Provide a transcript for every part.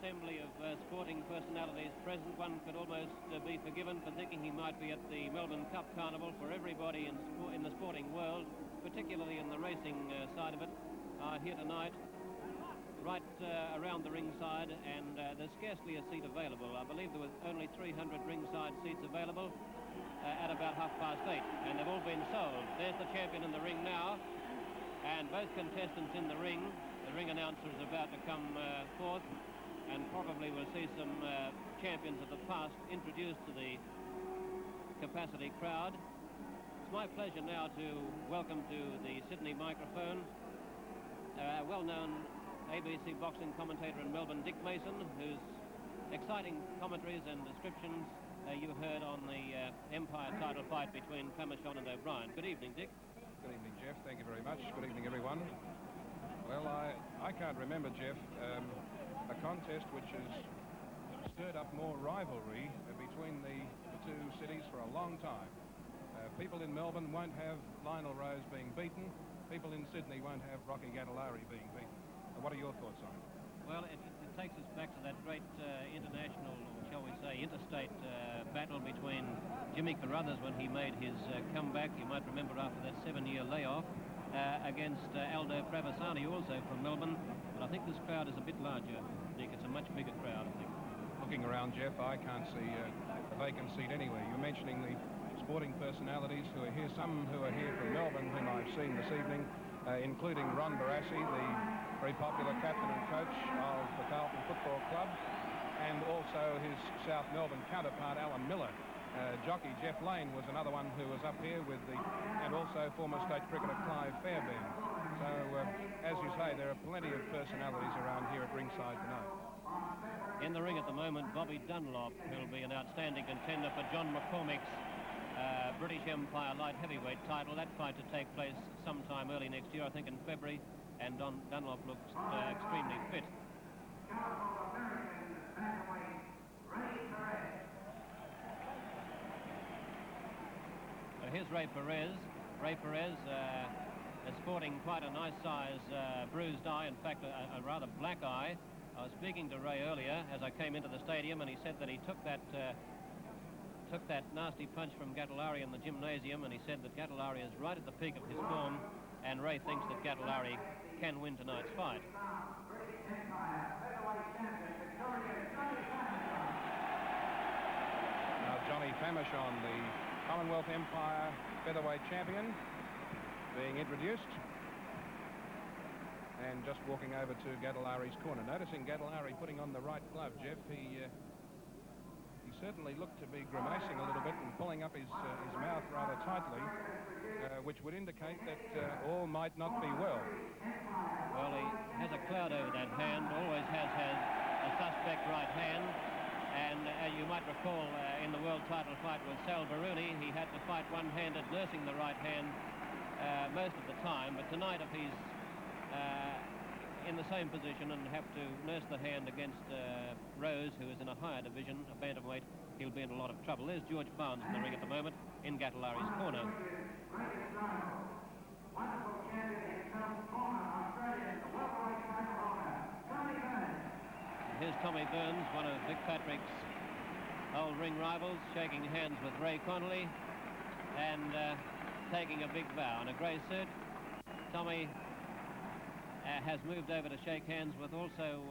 assembly of sporting personalities present, one could almost be forgiven for thinking he might be at the Melbourne Cup Carnival, for everybody in the sporting world, particularly in the racing side of it, are here tonight, right around the ringside, and there's scarcely a seat available. I believe there was only 300 ringside seats available at about 8:30, and they've all been sold. There's the champion in the ring now, and both contestants in the ring. The ring announcer is about to come forth, and probably we'll see some champions of the past introduced to the capacity crowd. It's my pleasure now to welcome to the Sydney microphone a well-known ABC boxing commentator in Melbourne, Dick Mason, whose exciting commentaries and descriptions you heard on the Empire title fight between Famechon and O'Brien. Good evening, Dick. Good evening, Jeff. Thank you very much. Good evening, everyone. Well, I can't remember, Jeff, a contest which has stirred up more rivalry between the two cities for a long time. People in Melbourne won't have Lionel Rose being beaten. People in Sydney won't have Rocky Gattelari being beaten. What are your thoughts on it? Well, it takes us back to that great international, or shall we say, interstate battle between Jimmy Carruthers when he made his comeback. You might remember after that 7-year layoff against Aldo Pravasani, also from Melbourne. But I think this crowd is a bit larger, Dick. It's a much bigger crowd, I think. Looking around, Jeff, I can't see a vacant seat anywhere. You're mentioning the sporting personalities who are here, some who are here from Melbourne, whom I've seen this evening, including Ron Barassi, the very popular captain and coach of the Carlton Football Club, and also his South Melbourne counterpart, Alan Miller. Jockey Jeff Lane was another one who was up here with and also former state cricketer Clive Fairbairn. So, as you say, there are plenty of personalities around here at ringside tonight. In the ring at the moment, Bobby Dunlop, who'll be an outstanding contender for John McCormick's British Empire light heavyweight title. That fight to take place sometime early next year, I think in February, and Dunlop looks extremely fit. Here's Ray Perez. Ray Perez is sporting quite a nice size bruised eye, in fact a rather black eye. I was speaking to Ray earlier as I came into the stadium, and he said that he took that nasty punch from Gattelari in the gymnasium, and he said that Gattelari is right at the peak of his form, and Ray thinks that Gattelari can win tonight's fight. Now Johnny Famechon, the Commonwealth Empire featherweight champion, being introduced, and just walking over to Gattelari's corner. Noticing Gattelari putting on the right glove, Jeff, he certainly looked to be grimacing a little bit and pulling up his mouth rather tightly, which would indicate that all might not be well. Well, he has a cloud over that hand, always has had a suspect right hand, and as you might recall in the world title fight with Sal Baruni, he had to fight one-handed, nursing the right hand most of the time, but tonight if he's in the same position and have to nurse the hand against Rose, who is in a higher division, a bantamweight, he'll be in a lot of trouble. There's George Barnes in the ring at the moment, in Gattelari's corner. And here's Tommy Burns, one of Vic Patrick's old ring rivals, shaking hands with Ray Connolly and taking a big bow in a grey suit. Tommy has moved over to shake hands with also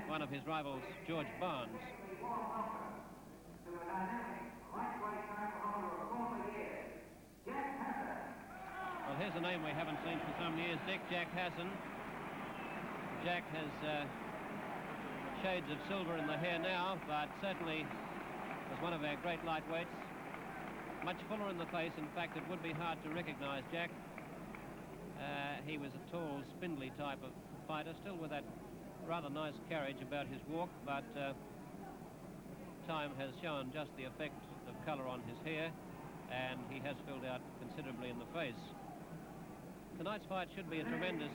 one of his rivals, George Barnes. Well, here's a name we haven't seen for some years, Dick, Jack Hassan. Jack has shades of silver in the hair now, but certainly was one of our great lightweights. Much fuller in the face. In fact, it would be hard to recognize Jack. He was a tall, spindly type of fighter, still with that rather nice carriage about his walk, but time has shown just the effect of colour on his hair, and he has filled out considerably in the face. Tonight's fight should be a tremendous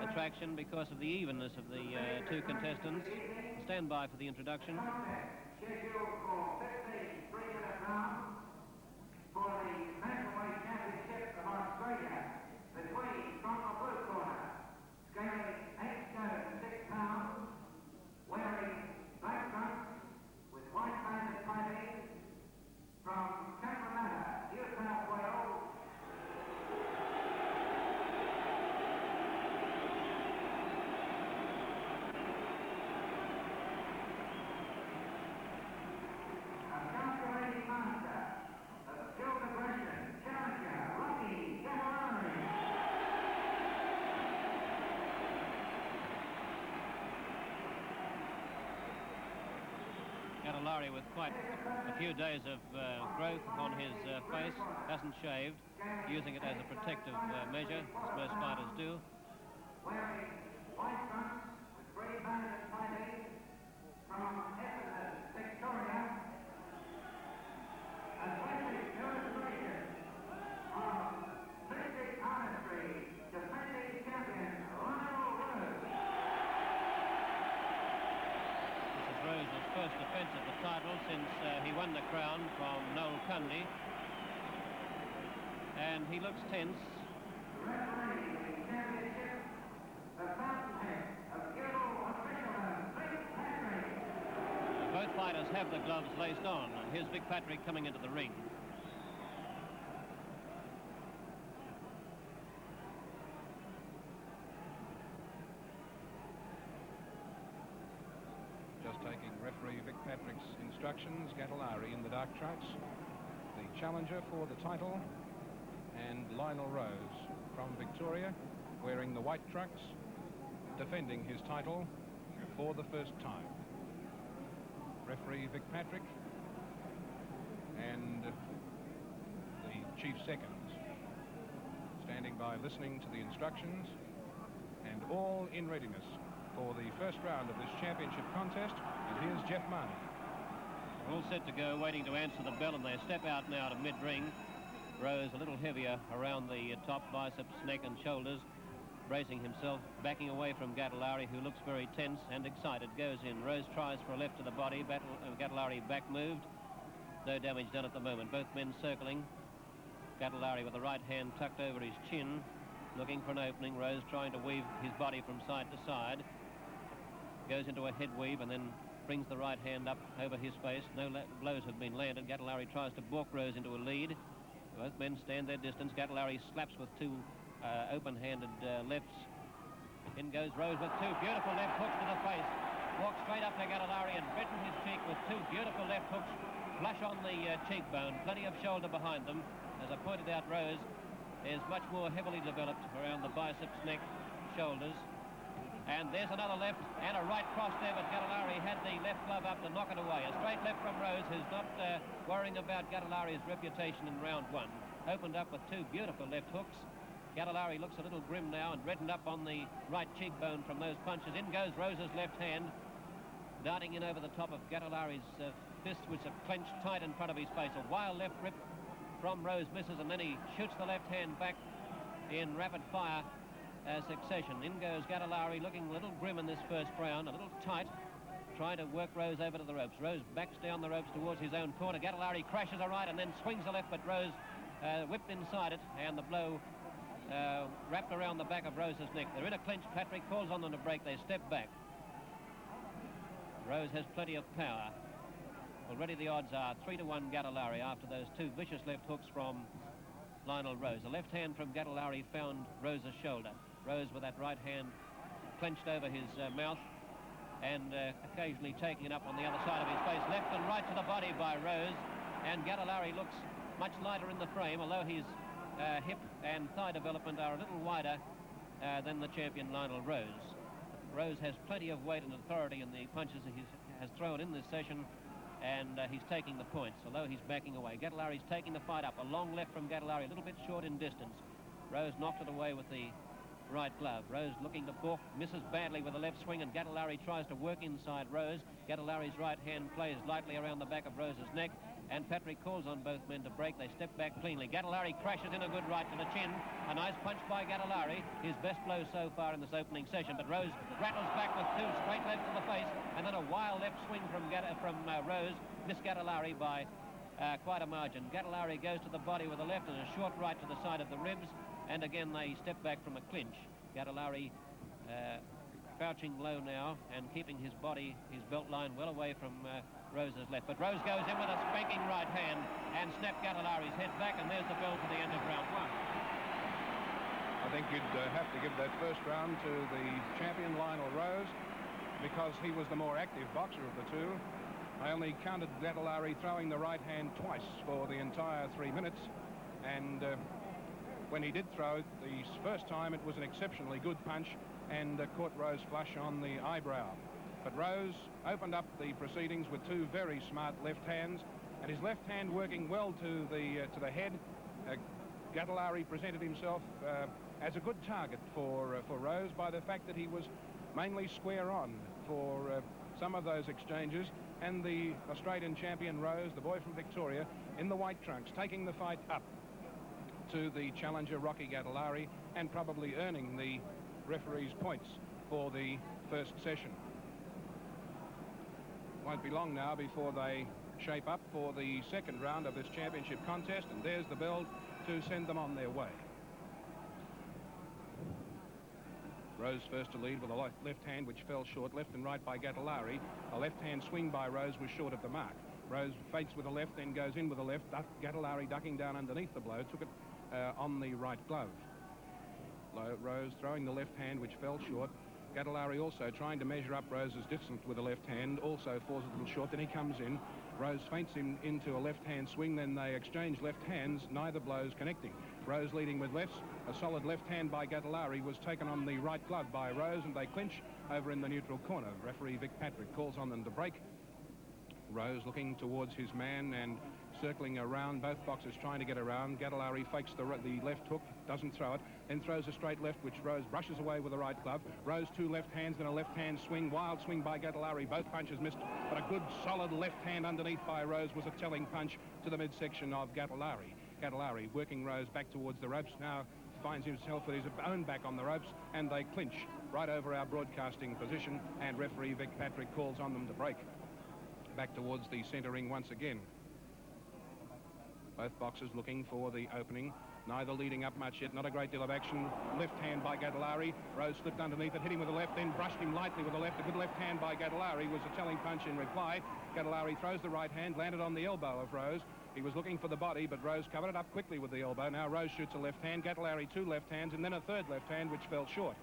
attraction because of the evenness of the two contestants. Stand by for the introduction. Scheduled for 15 3-minute rounds for the Bantamweight Championship of Australia. Between, from the blue corner, scaling 8 stone 6 pounds, wearing Gattelari, with quite a few days of growth on his face, hasn't shaved, using it as a protective measure, as most fighters do. Wearing white trunks with grey bands and fighting from Victoria, a classic illustration of mystic artistry, defending champion Lionel Rose. This is Rose's first defence of the title since he won the crown from Noel Cundy. And he looks tense. Refereeing the championship, the fountainhead of Euro officialdom, Vic Patrick. Both fighters have the gloves laced on, and here's Vic Patrick coming into the ring. Just taking referee Vic Patrick's instructions, Gattelari in the dark trunks, the challenger for the title, and Lionel Rose from Victoria, wearing the white trunks, defending his title for the first time. Referee Vic Patrick and the chief seconds standing by listening to the instructions, and all in readiness for the first round of this championship contest. And here's Jeff Marnie. All set to go, waiting to answer the bell, and they step out now to mid-ring. Rose a little heavier around the top, biceps, neck and shoulders, bracing himself, backing away from Gattelari, who looks very tense and excited. Goes in. Rose tries for a left to the body. Gattelari back moved. No damage done at the moment. Both men circling. Gattelari with the right hand tucked over his chin, looking for an opening. Rose trying to weave his body from side to side. Goes into a head weave and then brings the right hand up over his face. No blows have been landed. Gattelari tries to balk Rose into a lead. Both men stand their distance. Gattelari slaps with two open-handed lefts. In goes Rose with two beautiful left hooks to the face. Walks straight up to Gattelari and bitten his cheek with two beautiful left hooks. Flush on the cheekbone. Plenty of shoulder behind them. As I pointed out, Rose is much more heavily developed around the biceps, neck, shoulders. And there's another left and a right cross there, but Gattelari had the left glove up to knock it away. A straight left from Rose, who's not worrying about Gattelari's reputation in round one. Opened up with two beautiful left hooks. Gattelari looks a little grim now and reddened up on the right cheekbone from those punches. In goes Rose's left hand, darting in over the top of Gattelari's fists, which are clenched tight in front of his face. A wild left rip from Rose misses, and then he shoots the left hand back in rapid fire succession. In goes Gattelari, looking a little grim in this first round, a little tight, trying to work Rose over to the ropes. Rose backs down the ropes towards his own corner. Gattelari crashes a right and then swings a left, but Rose whipped inside it, and the blow wrapped around the back of Rose's neck. They're in a clinch. Patrick calls on them to break. They step back. Rose has plenty of power. Already the odds are 3-1 Gattelari after those two vicious left hooks from Lionel Rose. A left hand from Gattelari found Rose's shoulder. Rose with that right hand clenched over his mouth and occasionally taking it up on the other side of his face. Left and right to the body by Rose, and Gattelari looks much lighter in the frame, although his hip and thigh development are a little wider than the champion Lionel Rose. Rose has plenty of weight and authority in the punches he has thrown in this session, and he's taking the points, although he's backing away. Gattelari's taking the fight up. A long left from Gattelari, a little bit short in distance. Rose knocked it away with the right glove. Rose looking to balk, misses badly with a left swing, and Gattelari tries to work inside Rose. Gattelari's right hand plays lightly around the back of Rose's neck, and Patrick calls on both men to break. They step back cleanly. Gattelari crashes in a good right to the chin. A nice punch by Gattelari, his best blow so far in this opening session, but Rose rattles back with two straight lefts to the face, and then a wild left swing from Rose. Missed Gattelari by quite a margin. Gattelari goes to the body with a left and a short right to the side of the ribs, and again they step back from a clinch. Gattelari crouching low now and keeping his body, his belt line well away from Rose's left. But Rose goes in with a spanking right hand and snapped Gattelari's head back, and there's the bell for the end of round one. I think you'd have to give that first round to the champion Lionel Rose, because he was the more active boxer of the two. I only counted Gattelari throwing the right hand twice for the entire 3 minutes, and when he did throw it the first time, it was an exceptionally good punch and caught Rose flush on the eyebrow. But Rose opened up the proceedings with two very smart left hands, and his left hand working well to the head. Gattelari presented himself as a good target for Rose by the fact that he was mainly square on for some of those exchanges, and the Australian champion Rose, the boy from Victoria, in the white trunks, taking the fight up to the challenger Rocky Gattelari and probably earning the referee's points for the first session. Won't be long now before they shape up for the second round of this championship contest, and there's the bell to send them on their way. Rose first to lead with a left hand which fell short, left and right by Gattelari. A left hand swing by Rose was short of the mark. Rose feints with a left, then goes in with a left. Gattelari ducking down underneath the blow, took it on the right glove. Rose throwing the left hand which fell short. Gattelari also trying to measure up Rose's distance with the left hand, also falls a little short. Then he comes in. Rose feints him into a left-hand swing, then they exchange left hands, neither blows connecting. Rose leading with lefts. A solid left hand by Gattelari was taken on the right glove by Rose, and they clinch over in the neutral corner. Referee Vic Patrick calls on them to break. Rose looking towards his man and circling around, both boxers trying to get around. Gattelari fakes the left hook, doesn't throw it, then throws a straight left, which Rose brushes away with the right glove. Rose two left hands, then a left-hand swing, wild swing by Gattelari. Both punches missed, but a good solid left hand underneath by Rose was a telling punch to the midsection of Gattelari. Gattelari working Rose back towards the ropes, now finds himself with his own back on the ropes, and they clinch right over our broadcasting position, and referee Vic Patrick calls on them to break. Back towards the centre ring once again. Both boxers looking for the opening, neither leading up much yet, not a great deal of action. Left hand by Gattelari. Rose slipped underneath it, hit him with the left, then brushed him lightly with the left. A good left hand by Gattelari was a telling punch in reply. Gattelari throws the right hand, landed on the elbow of Rose. He was looking for the body, but Rose covered it up quickly with the elbow. Now Rose shoots a left hand, Gattelari two left hands, and then a third left hand which fell short.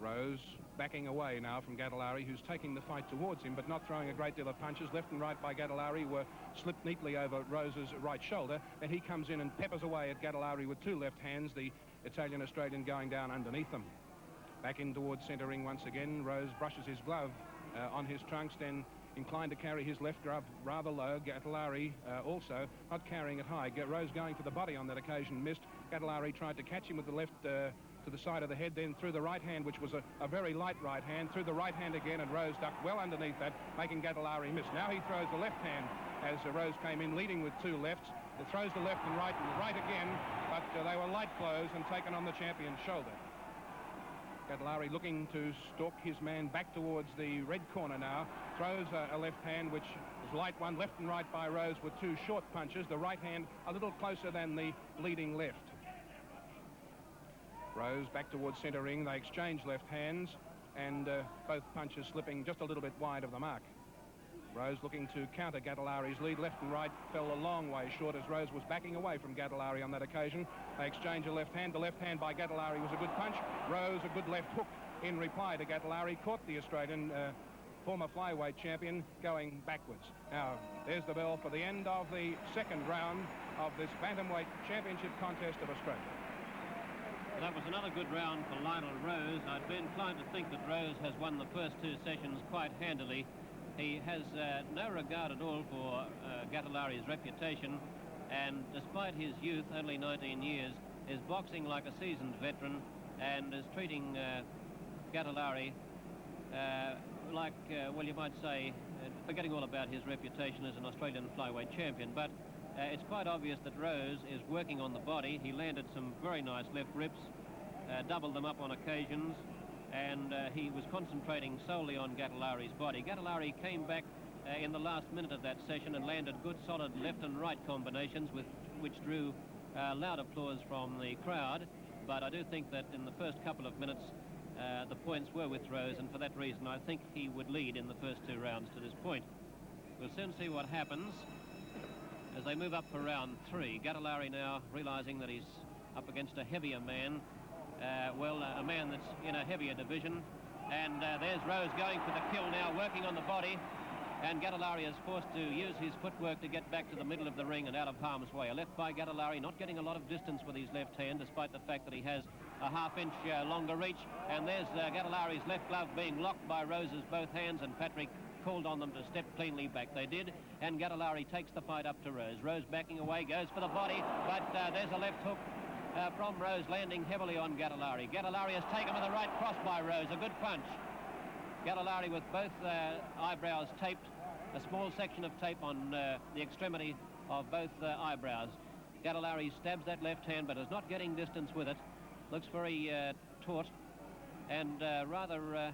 Rose backing away now from Gattelari, who's taking the fight towards him but not throwing a great deal of punches. Left and right by Gattelari were slipped neatly over Rose's right shoulder. Then he comes in and peppers away at Gattelari with two left hands, the Italian-Australian going down underneath them. Back in towards centre ring once again. Rose brushes his glove on his trunks, then inclined to carry his left glove rather low. Gattelari also not carrying it high. Rose going for the body on that occasion, missed. Gattelari tried to catch him with the left to the side of the head, then through the right hand, which was a very light right hand, through the right hand again, and Rose ducked well underneath that, making Gattelari miss. Now he throws the left hand as Rose came in, leading with two lefts. He throws the left and right again, but they were light blows and taken on the champion's shoulder. Gattelari looking to stalk his man back towards the red corner now. Throws a left hand, which is light one, left and right by Rose with two short punches. The right hand a little closer than the leading left. Rose back towards centre ring. They exchange left hands, and both punches slipping just a little bit wide of the mark. Rose looking to counter Gattelari's lead. Left and right fell a long way short as Rose was backing away from Gattelari on that occasion. They exchange a left hand. The left hand by Gattelari was a good punch. Rose a good left hook in reply to Gattelari. Caught the Australian former flyweight champion going backwards. Now, there's the bell for the end of the second round of this bantamweight championship contest of Australia. That was another good round for Lionel Rose. I'd be inclined to think that Rose has won the first two sessions quite handily. He has no regard at all for Gattelari's reputation, and despite his youth, only 19 years, is boxing like a seasoned veteran and is treating Gattelari like, well, you might say, forgetting all about his reputation as an Australian flyweight champion. But it's quite obvious that Rose is working on the body. He landed some very nice left rips, doubled them up on occasions, and he was concentrating solely on Gattelari's body. Gattelari came back in the last minute of that session and landed good solid left and right combinations which drew loud applause from the crowd. But I do think that in the first couple of minutes the points were with Rose, and for that reason I think he would lead in the first two rounds to this point. We'll soon see what happens as they move up for round three. Gattelari now realizing that he's up against a heavier man, a man that's in a heavier division, and there's Rose going for the kill now, working on the body, and Gattelari is forced to use his footwork to get back to the middle of the ring and out of harm's way. A left by Gattelari, not getting a lot of distance with his left hand, despite the fact that he has a half-inch longer reach. And there's Gattelari's left glove being locked by Rose's both hands, and Patrick called on them to step cleanly back. They did, and Gattelari takes the fight up to Rose. Rose backing away, goes for the body, but there's a left hook from Rose landing heavily on Gattelari. Gattelari has taken with a right cross by Rose, a good punch. Gattelari with both eyebrows taped, a small section of tape on the extremity of both eyebrows. Gattelari stabs that left hand, but is not getting distance with it. Looks very taut and rather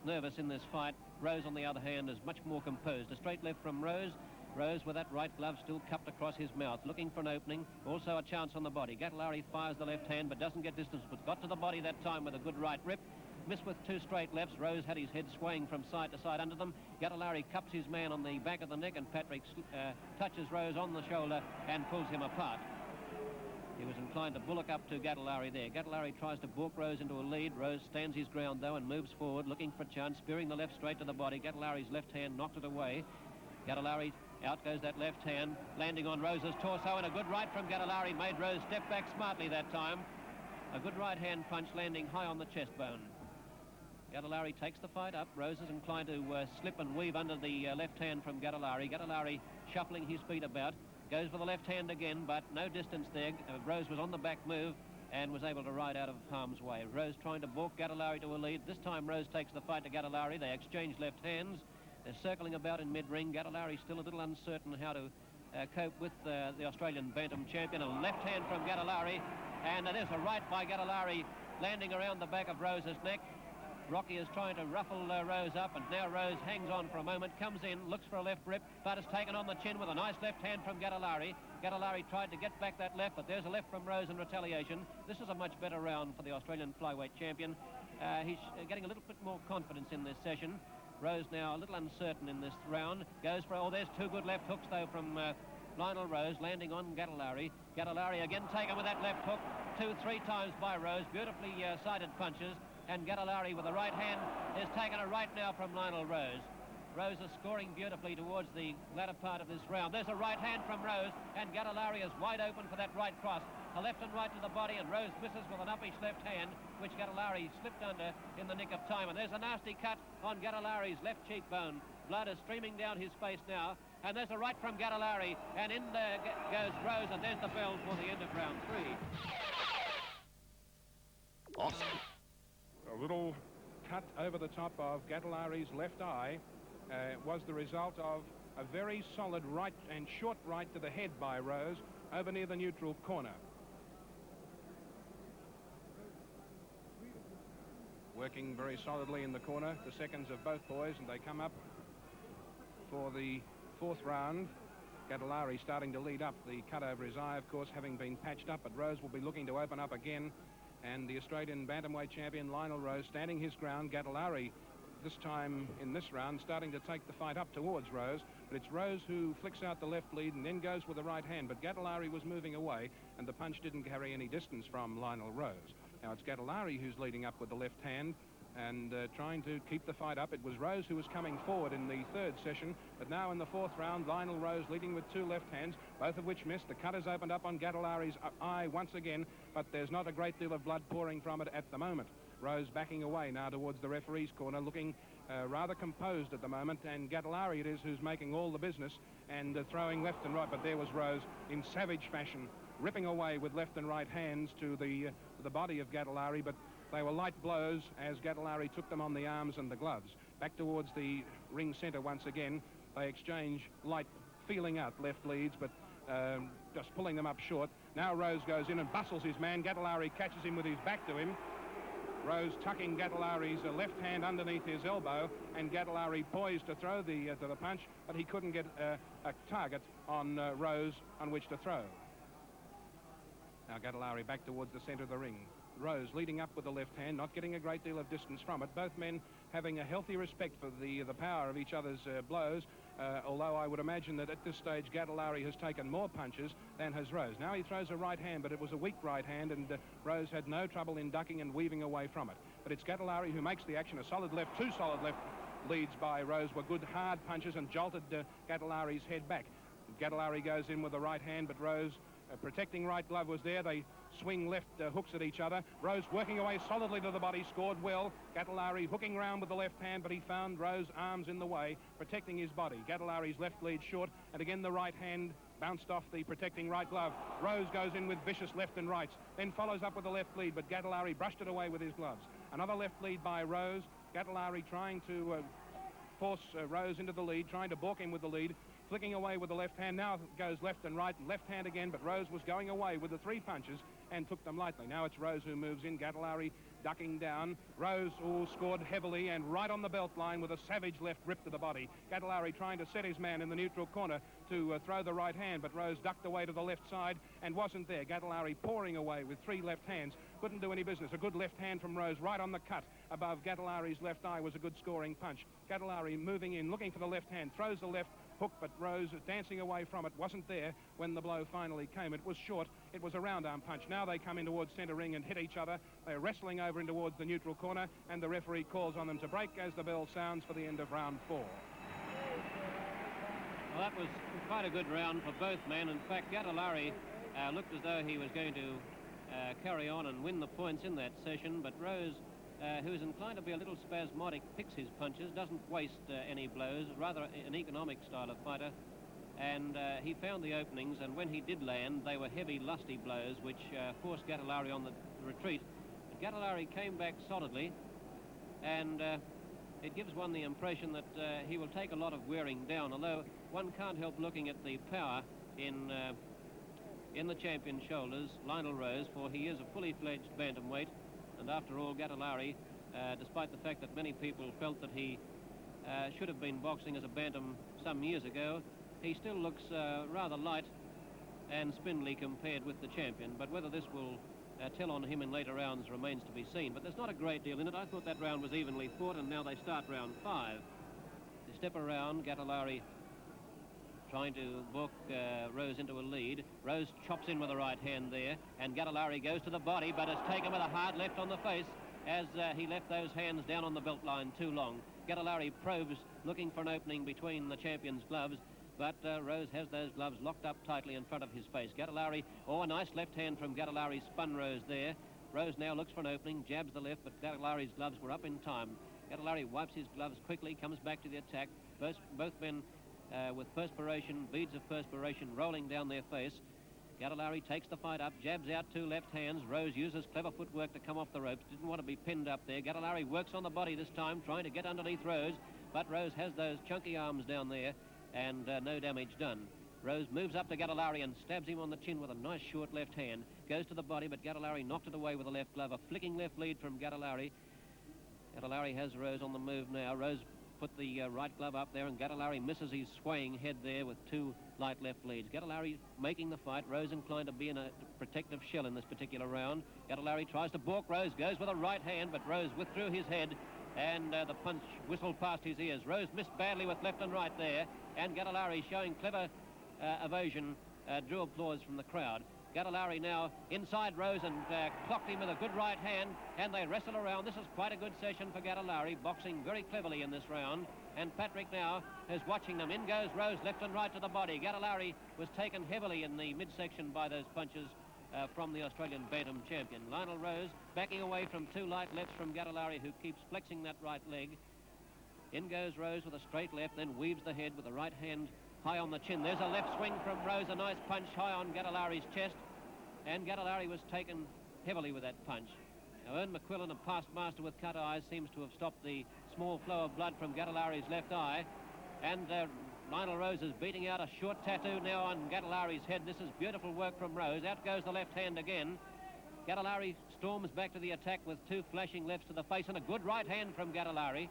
nervous in this fight. Rose, on the other hand, is much more composed. A straight left from Rose. Rose with that right glove still cupped across his mouth, looking for an opening. Also a chance on the body. Gattelari fires the left hand, but doesn't get distance, but got to the body that time with a good right rip. Missed with two straight lefts. Rose had his head swaying from side to side under them. Gattelari cups his man on the back of the neck, and Patrick touches Rose on the shoulder and pulls him apart. He was inclined to bullock up to Gattelari there. Gattelari tries to balk Rose into a lead. Rose stands his ground, though, and moves forward, looking for a chance, spearing the left straight to the body. Gattelari's left hand knocked it away. Gattelari, out goes that left hand, landing on Rose's torso, and a good right from Gattelari made Rose step back smartly that time. A good right hand punch landing high on the chest bone. Gattelari takes the fight up. Rose is inclined to slip and weave under the left hand from Gattelari. Gattelari shuffling his feet about. Goes for the left hand again, but no distance there. Rose was on the back move and was able to ride out of harm's way. Rose trying to balk Gattelari to a lead. This time Rose takes the fight to Gattelari. They exchange left hands. They're circling about in mid-ring. Gattelari still a little uncertain how to cope with the Australian bantam champion. A left hand from Gattelari, and there's a right by Gattelari landing around the back of Rose's neck. Rocky is trying to ruffle Rose up, and now Rose hangs on for a moment, comes in, looks for a left rip, but is taken on the chin with a nice left hand from Gattelari. Gattelari tried to get back that left, but there's a left from Rose in retaliation. This is a much better round for the Australian flyweight champion. He's getting a little bit more confidence in this session. Rose now a little uncertain in this round. Goes for, oh, there's two good left hooks, though, from Lionel Rose, landing on Gattelari. Gattelari again taken with that left hook, 2-3 times by Rose. Beautifully sighted punches. And Gattelari with the right hand is taken a right now from Lionel Rose. Rose is scoring beautifully towards the latter part of this round. There's a right hand from Rose, and Gattelari is wide open for that right cross. A left and right to the body, and Rose misses with an uppish left hand, which Gattelari slipped under in the nick of time. And there's a nasty cut on Gattelari's left cheekbone. Blood is streaming down his face now. And there's a right from Gattelari, and in there goes Rose, and there's the bell for the end of round 3. Awesome. A little cut over the top of Gattelari's left eye was the result of a very solid right and short right to the head by Rose over near the neutral corner. Working very solidly in the corner, the seconds of both boys, and they come up for the fourth round. Gattelari starting to lead up, the cut over his eye, of course, having been patched up, but Rose will be looking to open up again. And the Australian bantamweight champion Lionel Rose standing his ground. Gattelari this time in this round starting to take the fight up towards Rose, but it's Rose who flicks out the left lead and then goes with the right hand, but Gattelari was moving away and the punch didn't carry any distance from Lionel Rose. Now it's Gattelari who's leading up with the left hand and trying to keep the fight up. It was Rose who was coming forward in the third session, but now in the fourth round, Lionel Rose leading with two left hands, both of which missed. The cut has opened up on Gattelari's eye once again, but there's not a great deal of blood pouring from it at the moment. Rose backing away now towards the referee's corner, looking rather composed at the moment, and Gattelari it is who's making all the business and throwing left and right, but there was Rose in savage fashion, ripping away with left and right hands to the body of Gattelari, but they were light blows as Gattelari took them on the arms and the gloves. Back towards the ring centre once again. They exchange light feeling out left leads, but just pulling them up short. Now Rose goes in and bustles his man. Gattelari catches him with his back to him. Rose tucking Gattelari's left hand underneath his elbow, and Gattelari poised to throw the punch, but he couldn't get a target on Rose on which to throw. Now Gattelari back towards the centre of the ring. Rose leading up with the left hand, not getting a great deal of distance from it. Both men having a healthy respect for the power of each other's blows, although I would imagine that at this stage Gattelari has taken more punches than has Rose. Now he throws a right hand, but it was a weak right hand, and Rose had no trouble in ducking and weaving away from it. But it's Gattelari who makes the action. A solid left, two solid left leads by Rose were good hard punches and jolted Gattelari's head back. Gattelari goes in with the right hand, but Rose protecting right glove was there. They swing left hooks at each other. Rose working away solidly to the body, scored well. Gattelari hooking round with the left hand, but he found Rose's arms in the way, protecting his body. Gattelari's left lead short, and again the right hand bounced off the protecting right glove. Rose goes in with vicious left and rights, then follows up with the left lead, but Gattelari brushed it away with his gloves. Another left lead by Rose. Gattelari trying to force Rose into the lead, trying to balk him with the lead, flicking away with the left hand. Now goes left and right, left hand again, but Rose was going away with the three punches and took them lightly. Now it's Rose who moves in. Gattelari ducking down. Rose scored heavily and right on the belt line with a savage left rip to the body. Gattelari trying to set his man in the neutral corner to throw the right hand, but Rose ducked away to the left side and wasn't there. Gattelari pouring away with three left hands. Couldn't do any business. A good left hand from Rose right on the cut above Gattelari's left eye was a good scoring punch. Gattelari moving in, looking for the left hand, throws the left hook, but Rose dancing away from it, wasn't there when the blow finally came. It was short. It was a round arm punch. Now they come in towards centre ring and hit each other. They're wrestling over in towards the neutral corner, and the referee calls on them to break as the bell sounds for the end of round 4. Well, that was quite a good round for both men. In fact, Gattelari looked as though he was going to carry on and win the points in that session, but Rose, who is inclined to be a little spasmodic, picks his punches, doesn't waste any blows, rather an economic style of fighter, and he found the openings, and when he did land, they were heavy, lusty blows, which forced Gattelari on the retreat. But Gattelari came back solidly, and it gives one the impression that he will take a lot of wearing down, although one can't help looking at the power in the champion's shoulders, Lionel Rose, for he is a fully fledged bantamweight. And after all, Gattelari, despite the fact that many people felt that he should have been boxing as a bantam some years ago, he still looks rather light and spindly compared with the champion. But whether this will tell on him in later rounds remains to be seen. But there's not a great deal in it. I thought that round was evenly fought, and now they start round 5. They step around, Gattelari trying to book Rose into a lead. Rose chops in with the right hand there, and Gattelari goes to the body, but has taken with a hard left on the face as he left those hands down on the belt line too long. Gattelari probes, looking for an opening between the champion's gloves, but Rose has those gloves locked up tightly in front of his face. Gattelari, a nice left hand from Gattelari, spun Rose there. Rose now looks for an opening, jabs the left, but Gattelari's gloves were up in time. Gattelari wipes his gloves quickly, comes back to the attack. Both men with perspiration, beads of perspiration rolling down their face. Gattelari takes the fight up, jabs out two left hands. Rose uses clever footwork to come off the ropes, didn't want to be pinned up there. Gattelari works on the body this time, trying to get underneath Rose, but Rose has those chunky arms down there, and no damage done. Rose moves up to Gattelari and stabs him on the chin with a nice short left hand. Goes to the body, but Gattelari knocked it away with a left glove. A flicking left lead from Gattelari. Gattelari has Rose on the move now. Rose put the right glove up there, and Gattelari misses his swaying head there with two light left leads. Gattelari making the fight. Rose inclined to be in a protective shell in this particular round. Gattelari tries to balk Rose, goes with a right hand, but Rose withdrew his head, and the punch whistled past his ears. Rose missed badly with left and right there, and Gattelari, showing clever evasion, drew applause from the crowd. Gattelari now inside Rose and clocked him with a good right hand, and they wrestle around. This is quite a good session for Gattelari, boxing very cleverly in this round, and Patrick now is watching them. In goes Rose, left and right to the body. Gattelari was taken heavily in the midsection by those punches from the Australian bantam champion. Lionel Rose backing away from two light lefts from Gattelari, who keeps flexing that right leg. In goes Rose with a straight left, then weaves the head with the right hand high on the chin. There's a left swing from Rose, a nice punch high on Gattelari's chest, and Gattelari was taken heavily with that punch. Now, Ern McQuillan, a past master with cut eyes, seems to have stopped the small flow of blood from Gattelari's left eye, and Lionel Rose is beating out a short tattoo now on Gattelari's head. This is beautiful work from Rose. Out goes the left hand again. Gattelari storms back to the attack with two flashing lefts to the face and a good right hand from Gattelari.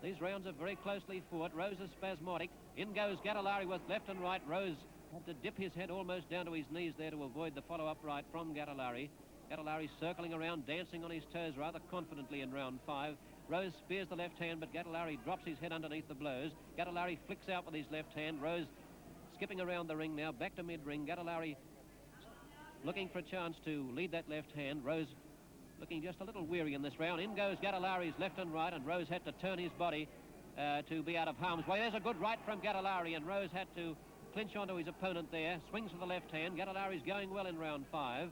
These rounds are very closely fought. Rose is spasmodic. In goes Gattelari with left and right. Rose had to dip his head almost down to his knees there to avoid the follow-up right from Gattelari. Gattelari circling around, dancing on his toes rather confidently in round 5. Rose spears the left hand, but Gattelari drops his head underneath the blows. Gattelari flicks out with his left hand. Rose skipping around the ring now, back to mid-ring. Gattelari looking for a chance to lead that left hand. Rose looking just a little weary in this round. In goes Gattelari's left and right, and Rose had to turn his body to be out of harm's way. There's a good right from Gattelari, and Rose had to clinch onto his opponent there. Swings with the left hand. Gattelari's going well in round 5.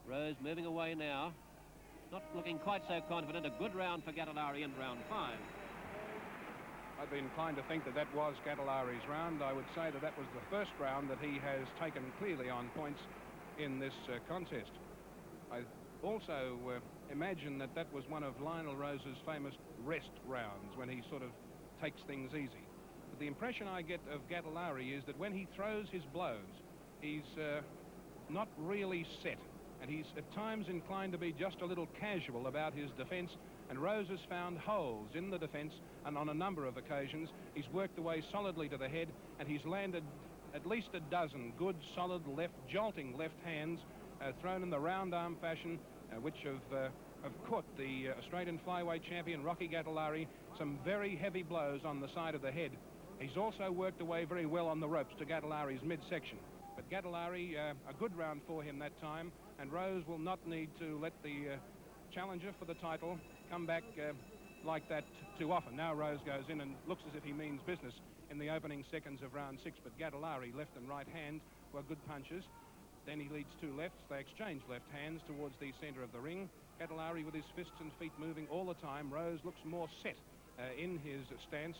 Rose moving away now. Not looking quite so confident. A good round for Gattelari in round 5. I'd be inclined to think that that was Gattelari's round. I would say that that was the first round that he has taken clearly on points in this contest. I also imagine that that was one of Lionel Rose's famous rest rounds, when he sort of takes things easy. But the impression I get of Gattelari is that when he throws his blows, he's not really set, and he's at times inclined to be just a little casual about his defence. And Rose has found holes in the defence, and on a number of occasions he's worked away solidly to the head, and he's landed at least a dozen good, solid jolting left hands thrown in the round arm fashion, which have caught the Australian flyweight champion Rocky Gattelari some very heavy blows on the side of the head. He's also worked away very well on the ropes to Gattelari's midsection. But Gattelari, a good round for him that time, and Rose will not need to let the challenger for the title come back like that too often. Now Rose goes in and looks as if he means business in the opening seconds of round 6, but Gattelari, left and right hand, were good punches. Then he leads 2 lefts. They exchange left hands towards the centre of the ring. Gattelari with his fists and feet moving all the time. Rose looks more set in his stance.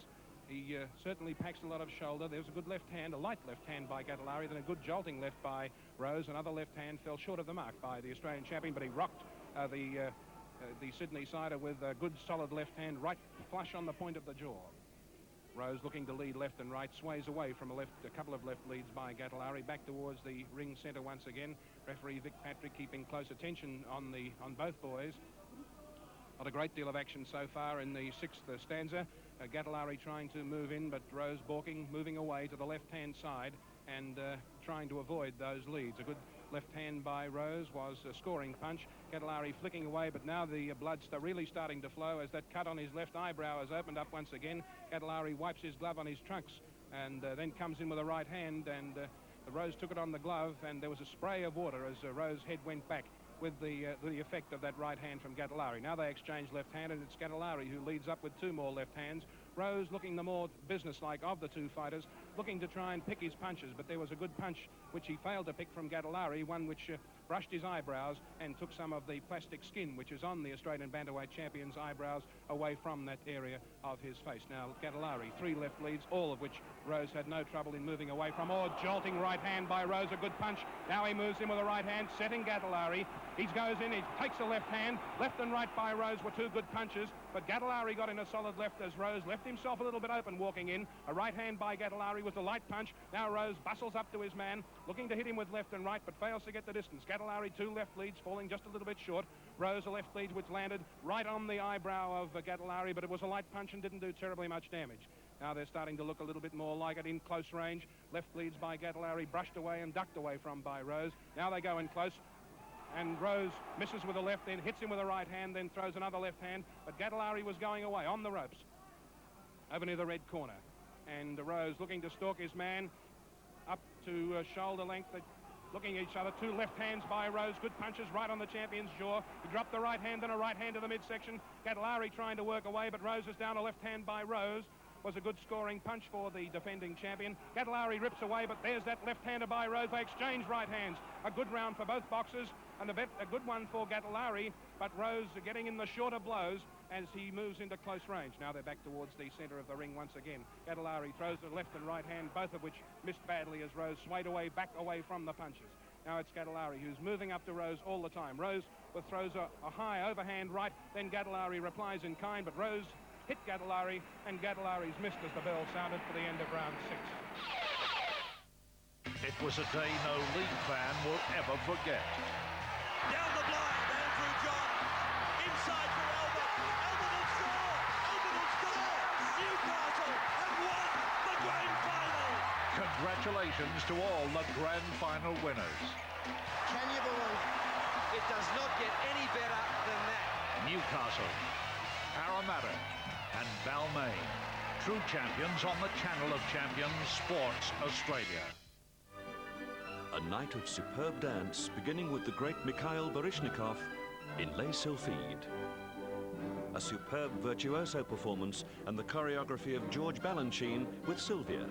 He certainly packs a lot of shoulder. There's a good left hand, a light left hand by Gattelari, then a good jolting left by Rose. Another left hand fell short of the mark by the Australian champion, but he rocked the Sydney sider with a good solid left hand right flush on the point of the jaw. Rose looking to lead left and right, sways away from a couple of left leads by Gattelari, back towards the ring centre once again. Referee Vic Patrick keeping close attention on both boys. Not a great deal of action so far in the 6th stanza. Gattelari trying to move in, but Rose balking, moving away to the left-hand side and trying to avoid those leads. A good left hand by Rose was a scoring punch. Gattelari flicking away, but now the blood's really starting to flow as that cut on his left eyebrow has opened up once again. Gattelari wipes his glove on his trunks and then comes in with a right hand, and Rose took it on the glove, and there was a spray of water as Rose's head went back with the effect of that right hand from Gattelari. Now they exchange left hand, and it's Gattelari who leads up with 2 more left hands. Rose looking the more businesslike of the 2 fighters, looking to try and pick his punches, but there was a good punch which he failed to pick from Gattelari, one which brushed his eyebrows and took some of the plastic skin which is on the Australian bantamweight champion's eyebrows away from that area of his face. Now Gattelari, 3 left leads, all of which Rose had no trouble in moving away from. Oh, jolting right hand by Rose, a good punch. Now he moves in with a right hand, setting Gattelari. He goes in, he takes a left hand. Left and right by Rose were 2 good punches, but Gattelari got in a solid left as Rose left himself a little bit open walking in. A right hand by Gattelari was a light punch. Now Rose bustles up to his man, looking to hit him with left and right, but fails to get the distance. Gattelari, 2 left leads, falling just a little bit short. Rose, a left lead which landed right on the eyebrow of Gattelari, but it was a light punch and didn't do terribly much damage. Now they're starting to look a little bit more like it in close range. Left leads by Gattelari, brushed away and ducked away from by Rose. Now they go in close, and Rose misses with a left, then hits him with a right hand, then throws another left hand, but Gattelari was going away on the ropes over near the red corner, and Rose looking to stalk his man up to shoulder length, looking at each other. 2 left hands by Rose, good punches right on the champion's jaw. He dropped the right hand and a right hand to the midsection. Gattelari trying to work away, but Rose is down. A left hand by Rose was a good scoring punch for the defending champion. Gattelari rips away, but there's that left-hander by Rose. They exchange right hands. A good round for both boxers, and a good one for Gattelari, but Rose getting in the shorter blows as he moves into close range. Now they're back towards the centre of the ring once again. Gattelari throws the left and right hand, both of which missed badly as Rose swayed away, back away from the punches. Now it's Gattelari who's moving up to Rose all the time. Rose throws a high overhand right, then Gattelari replies in kind, but Rose hit Gattelari, and Gattelari's missed as the bell sounded for the end of round 6. It was a day no league fan will ever forget. Down the blind, Andrew John. Inside for Albert. Albert will score. Albert will score. Newcastle have won the grand final. Congratulations to all the grand final winners. Can you believe it? It does not get any better than that. Newcastle, Parramatta and Balmain, true champions on the Channel of Champions Sports Australia. A night of superb dance, beginning with the great Mikhail Baryshnikov in Les Sylphides. A superb virtuoso performance and the choreography of George Balanchine with Sylvia.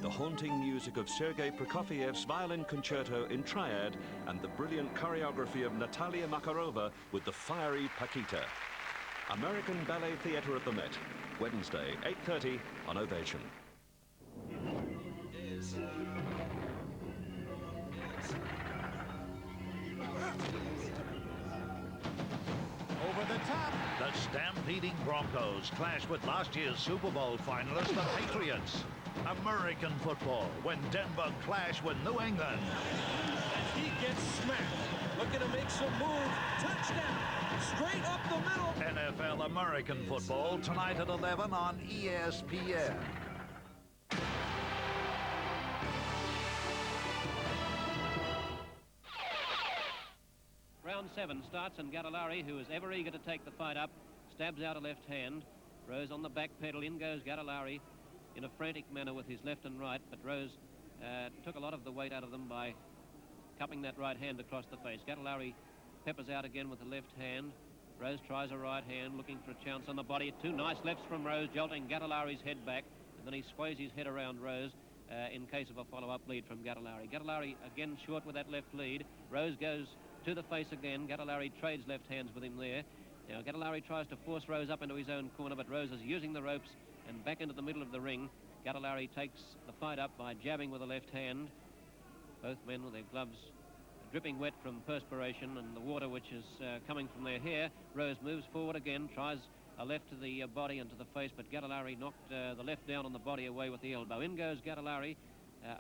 the haunting music of Sergei Prokofiev's violin concerto in triad, and the brilliant choreography of Natalia Makarova with the fiery Paquita. American Ballet Theatre at the Met, Wednesday, 8:30 on Ovation. Over the top. The stampeding Broncos clash with last year's Super Bowl finalists, the Patriots. American football when Denver clash with New England. And he gets smacked. Looking to make some moves. Touchdown. Straight up the middle. NFL American football tonight at 11 on ESPN. Round 7 starts, and Gattelari, who is ever eager to take the fight up, stabs out a left hand. Rose on the back pedal. In goes Gattelari in a frantic manner with his left and right, but Rose took a lot of the weight out of them by cupping that right hand across the face. Gattelari peppers out again with the left hand. Rose tries a right hand, looking for a chance on the body. 2 nice lefts from Rose, jolting Gattelari's head back, and then he sways his head around Rose in case of a follow-up lead from Gattelari. Gattelari again short with that left lead. Rose goes to the face again. Gattelari trades left hands with him there. Now Gattelari tries to force Rose up into his own corner, but Rose is using the ropes and back into the middle of the ring. Gattelari takes the fight up by jabbing with the left hand. Both men with their gloves dripping wet from perspiration and the water which is coming from their hair. Rose moves forward again, tries a left to the body and to the face, but Gattelari knocked the left down on the body away with the elbow. In goes Gattelari,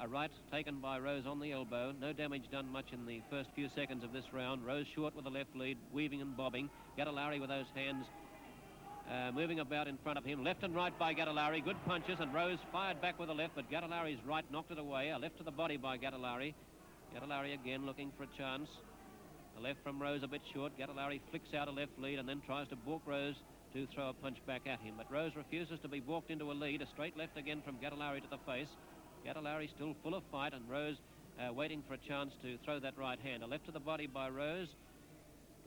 a right taken by Rose on the elbow. No damage done much in the first few seconds of this round. Rose short with the left lead, weaving and bobbing. Gattelari with those hands moving about in front of him. Left and right by Gattelari, good punches, and Rose fired back with a left, but Gattelari's right knocked it away. A left to the body by Gattelari. Gattelari again looking for a chance. The left from Rose a bit short. Gattelari flicks out a left lead and then tries to balk Rose to throw a punch back at him. But Rose refuses to be balked into a lead. A straight left again from Gattelari to the face. Gattelari still full of fight, and Rose waiting for a chance to throw that right hand. A left to the body by Rose.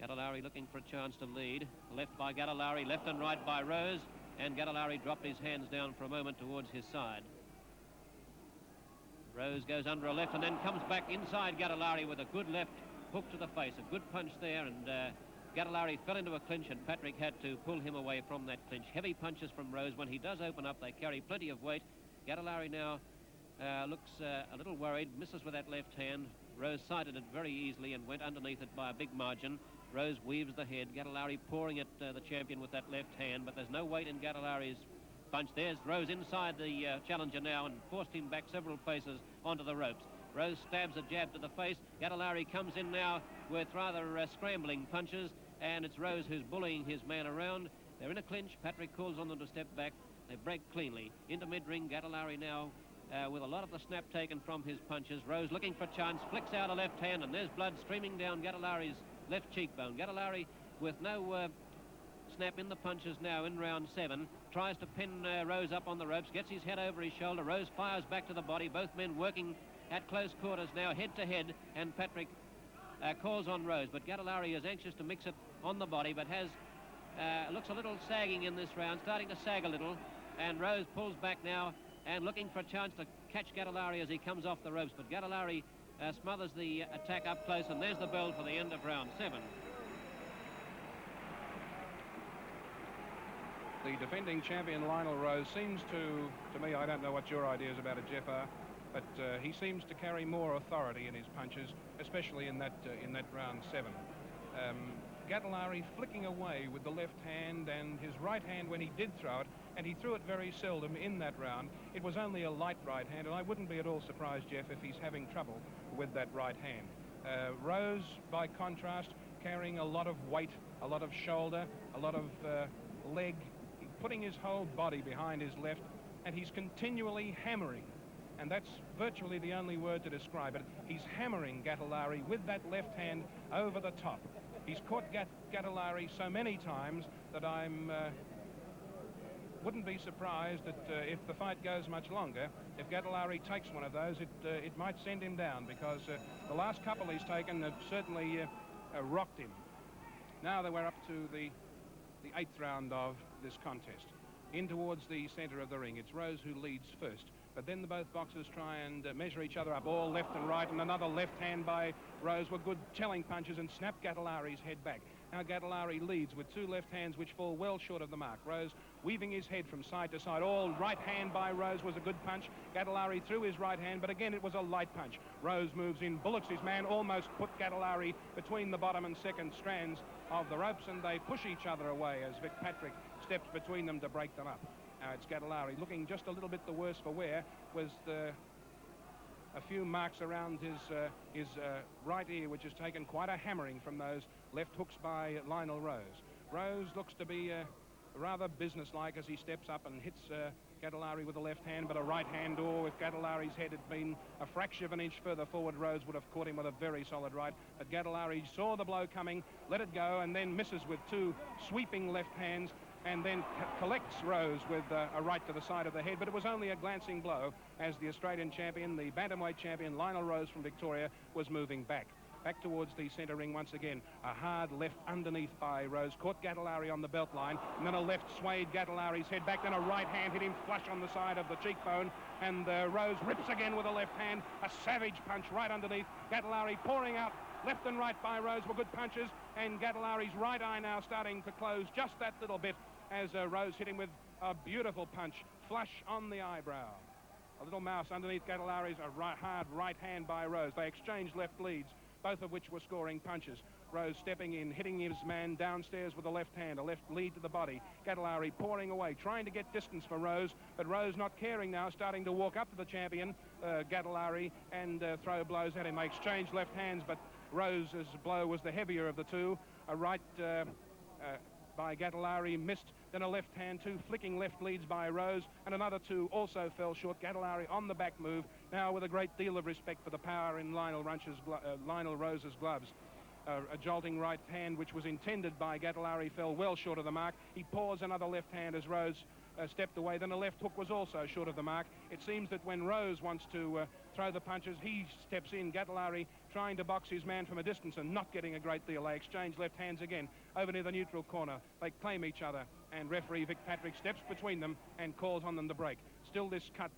Gattelari looking for a chance to lead. Left by Gattelari, left and right by Rose. And Gattelari dropped his hands down for a moment towards his side. Rose goes under a left and then comes back inside Gattelari with a good left hook to the face. A good punch there, and Gattelari fell into a clinch, and Patrick had to pull him away from that clinch. Heavy punches from Rose. When he does open up, they carry plenty of weight. Gattelari now looks a little worried, misses with that left hand. Rose sighted it very easily and went underneath it by a big margin. Rose weaves the head. Gattelari pouring at the champion with that left hand, but there's no weight in Gattelari's punch. There's Rose inside the challenger now and forced him back several paces onto the ropes. Rose stabs a jab to the face. Gattelari comes in now with rather scrambling punches, and it's Rose who's bullying his man around. They're in a clinch. Patrick calls on them to step back. They break cleanly. Into mid-ring, Gattelari now with a lot of the snap taken from his punches. Rose looking for a chance, flicks out a left hand, and there's blood streaming down Gattelari's left cheekbone. Gattelari with no snap in the punches now in round 7. Tries to pin Rose up on the ropes, gets his head over his shoulder. Rose fires back to the body. Both men working at close quarters now, head to head, and Patrick calls on Rose. But Gattelari is anxious to mix it on the body, but has looks a little sagging in this round, starting to sag a little. And Rose pulls back now and looking for a chance to catch Gattelari as he comes off the ropes. But Gattelari smothers the attack up close, and there's the bell for the end of round 7. The defending champion Lionel Rose seems to me, I don't know what your ideas about it, Jeff, are, but he seems to carry more authority in his punches, especially in that round 7. Gattelari flicking away with the left hand, and his right hand when he did throw it, and he threw it very seldom in that round. It was only a light right hand, and I wouldn't be at all surprised, Jeff, if he's having trouble with that right hand. Rose, by contrast, carrying a lot of weight, a lot of shoulder, a lot of leg, putting his whole body behind his left, and he's continually hammering. And that's virtually the only word to describe it. He's hammering Gattelari with that left hand over the top. He's caught Gattelari so many times that wouldn't be surprised that if the fight goes much longer, if Gattelari takes one of those, it might send him down, because the last couple he's taken have certainly rocked him. Now that we're up to the 8th round of this contest. In towards the center of the ring, it's Rose who leads first. But then both boxers try and measure each other up, all left and right, and another left hand by Rose were good telling punches and snap Gattelari's head back. Now Gattelari leads with 2 left hands which fall well short of the mark. Rose weaving his head from side to side. All right hand by Rose was a good punch. Gattelari threw his right hand, but again it was a light punch. Rose moves in, bullocks his man, almost put Gattelari between the bottom and second strands of the ropes, and they push each other away as Vic Patrick steps between them to break them up. Now it's Gattelari looking just a little bit the worse for wear, was a few marks around his right ear, which has taken quite a hammering from those left hooks by Lionel Rose. Rose looks to be rather businesslike as he steps up and hits Gattelari with a left hand, but a right hand, or if Gattelari's head had been a fraction of an inch further forward, Rose would have caught him with a very solid right. But Gattelari saw the blow coming, let it go, and then misses with 2 sweeping left hands, and then collects Rose with a right to the side of the head. But it was only a glancing blow as the Australian champion, the bantamweight champion, Lionel Rose from Victoria, was moving back towards the centre ring once again. A hard left underneath by Rose, caught Gattelari on the belt line, and then a left swayed Gattelari's head back, then a right hand hit him flush on the side of the cheekbone, and Rose rips again with a left hand, a savage punch right underneath. Gattelari pouring out left and right by Rose were good punches, and Gattelari's right eye now starting to close just that little bit as Rose hit him with a beautiful punch flush on the eyebrow. A little mouse underneath Gattelari's, hard right hand by Rose. They exchanged left leads, both of which were scoring punches. Rose stepping in, hitting his man downstairs with a left hand, a left lead to the body. Gattelari pouring away, trying to get distance for Rose, but Rose not caring now, starting to walk up to the champion, Gattelari, and throw blows at him. They exchanged left hands, but Rose's blow was the heavier of the two. A right by Gattelari missed, then a left hand, 2 flicking left leads by Rose, and another 2 also fell short. Gattelari on the back move, now with a great deal of respect for the power in Lionel Rose's gloves. A jolting right hand which was intended by Gattelari fell well short of the mark. He pours another left hand as Rose stepped away. Then a left hook was also short of the mark. It seems that when Rose wants to throw the punches, he steps in. Gattelari trying to box his man from a distance and not getting a great deal. They exchange left hands again over near the neutral corner. They claim each other, and referee Vic Patrick steps between them and calls on them to break. Still this cut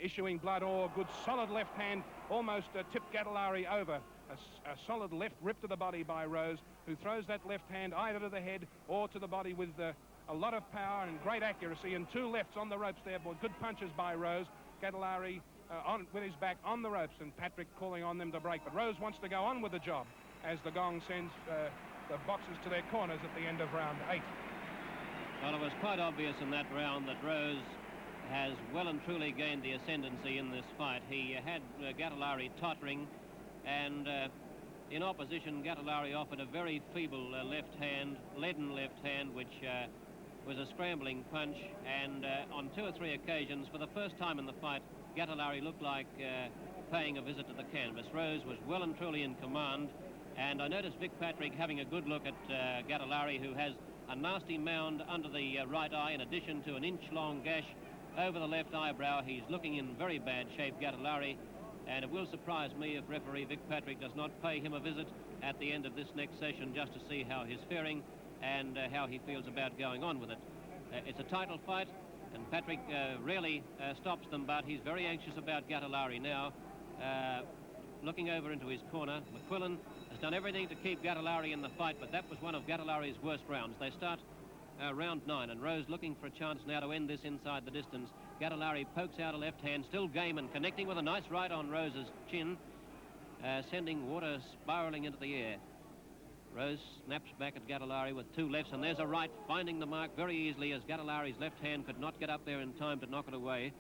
issuing blood, or good solid left hand almost tipped Gattelari over. A solid left rip to the body by Rose, who throws that left hand either to the head or to the body with a lot of power and great accuracy, and 2 lefts on the ropes there, but good punches by Rose. Gattelari with his back on the ropes, and Patrick calling on them to break. But Rose wants to go on with the job as the gong sends the boxers to their corners at the end of round 8. Well, it was quite obvious in that round that Rose has well and truly gained the ascendancy in this fight. He had Gattelari tottering, and in opposition, Gattelari offered a very feeble left hand, leaden left hand, which was a scrambling punch, and on 2 or 3 occasions, for the first time in the fight, Gattelari looked like paying a visit to the canvas. Rose was well and truly in command, and I noticed Vic Patrick having a good look at Gattelari, who has a nasty mound under the right eye, in addition to an inch-long gash over the left eyebrow. He's looking in very bad shape, Gattelari, and it will surprise me if referee Vic Patrick does not pay him a visit at the end of this next session, just to see how he's faring and how he feels about going on with it. It's a title fight, and Patrick really stops them, but he's very anxious about Gattelari now. Looking over into his corner, McQuillan has done everything to keep Gattelari in the fight, but that was one of Gattelari's worst rounds. They start round 9, and Rose looking for a chance now to end this inside the distance. Gattelari pokes out a left hand, still game, and connecting with a nice right on Rose's chin, sending water spiralling into the air. Rose snaps back at Gattelari with 2 lefts, and there's a right, finding the mark very easily as Gattelari's left hand could not get up there in time to knock it away.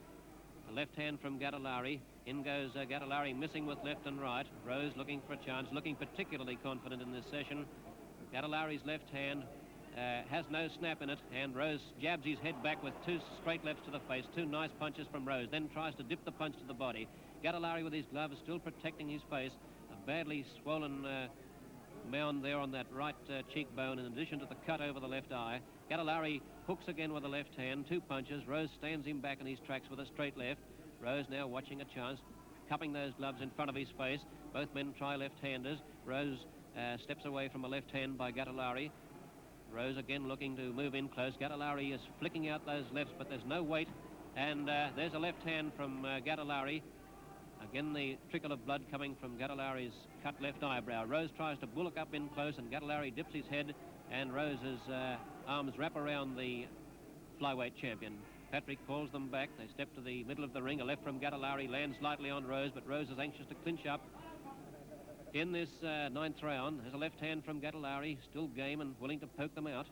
A left hand from Gattelari. In goes Gattelari, missing with left and right. Rose looking for a chance, looking particularly confident in this session. Gattelari's left hand has no snap in it, and Rose jabs his head back with 2 straight lefts to the face. 2 nice punches from Rose, then tries to dip the punch to the body. Gattelari with his gloves still protecting his face. A badly swollen mound there on that right cheekbone, in addition to the cut over the left eye. Gattelari hooks again with the left hand, 2 punches. Rose stands him back in his tracks with a straight left. Rose now watching a chance, cupping those gloves in front of his face. Both men try left-handers. Rose steps away from a left hand by Gattelari. Rose again looking to move in close. Gattelari is flicking out those lefts, but there's no weight And there's a left hand from Gattelari. Again, the trickle of blood coming from Gattelari's cut left eyebrow. Rose tries to bullock up in close, and Gattelari dips his head, and Rose's arms wrap around the flyweight champion. Patrick calls them back. They step to the middle of the ring. A left from Gattelari lands lightly on Rose, but Rose is anxious to clinch up. In this ninth round, there's a left hand from Gattelari, still game and willing to poke them out.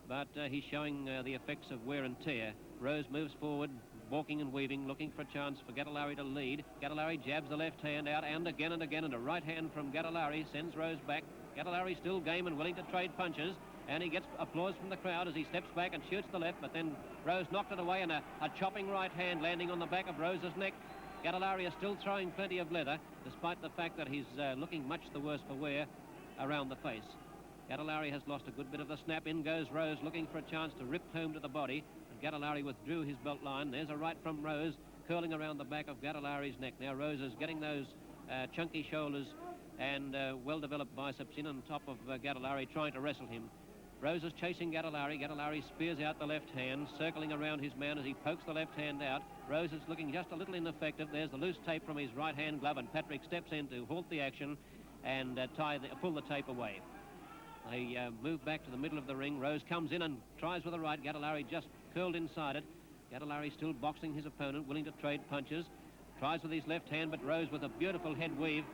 But he's showing the effects of wear and tear. Rose moves forward, walking and weaving, looking for a chance for Gattelari to lead. Gattelari jabs the left hand out, and again, and a right hand from Gattelari sends Rose back. Gattelari still game and willing to trade punches, and he gets applause from the crowd as he steps back and shoots the left, but then Rose knocked it away, and a chopping right hand landing on the back of Rose's neck. Gattelari is still throwing plenty of leather, despite the fact that he's looking much the worse for wear around the face. Gattelari has lost a good bit of the snap. In goes Rose, looking for a chance to rip home to the body. And Gattelari withdrew his belt line. There's a right from Rose, curling around the back of Gattelari's neck. Now Rose is getting those chunky shoulders and well-developed biceps in on top of Gattelari, trying to wrestle him. Rose is chasing Gattelari. Gattelari spears out the left hand, circling around his man as he pokes the left hand out. Rose is looking just a little ineffective. There's the loose tape from his right hand glove, and Patrick steps in to halt the action and pull the tape away. They move back to the middle of the ring. Rose comes in and tries with a right. Gattelari just curled inside it. Gattelari still boxing his opponent, willing to trade punches. Tries with his left hand, but Rose, with a beautiful head weave,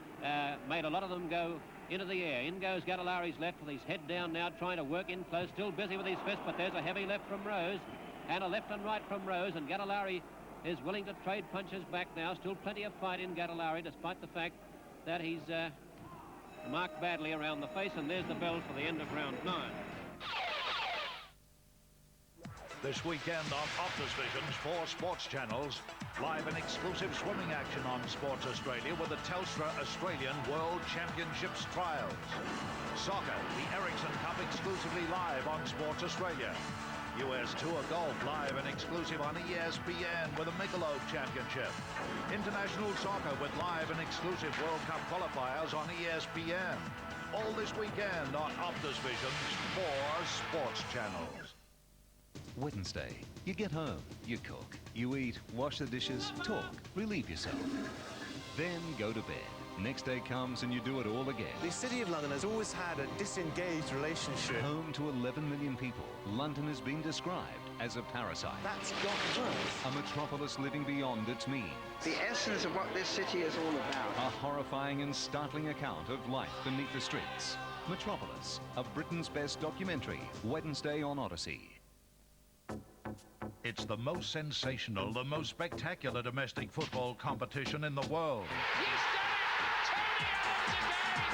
made a lot of them go into the air. In goes Gattelari's left with his head down now, trying to work in close, still busy with his fist, but there's a heavy left from Rose, and a left and right from Rose, and Gattelari is willing to trade punches back now. Still plenty of fight in Gattelari, despite the fact that he's marked badly around the face, and there's the bell for the end of round 9. This weekend on Optus Vision's 4 sports channels, live and exclusive swimming action on Sports Australia with the Telstra Australian World Championships trials. Soccer, the Ericsson Cup exclusively live on Sports Australia. US Tour Golf live and exclusive on ESPN with the Michelob Championship. International soccer with live and exclusive World Cup qualifiers on ESPN. All this weekend on Optus Vision's 4 sports channels. Wednesday, you get home, you cook, you eat, wash the dishes, talk, relieve yourself. Then go to bed. Next day comes and you do it all again. The City of London has always had a disengaged relationship. Home to 11 million people, London has been described as a parasite. That's got worse. A metropolis living beyond its means. The essence of what this city is all about. A horrifying and startling account of life beneath the streets. Metropolis, a Britain's best documentary, Wednesday on Odyssey. It's the most sensational, the most spectacular domestic football competition in the world.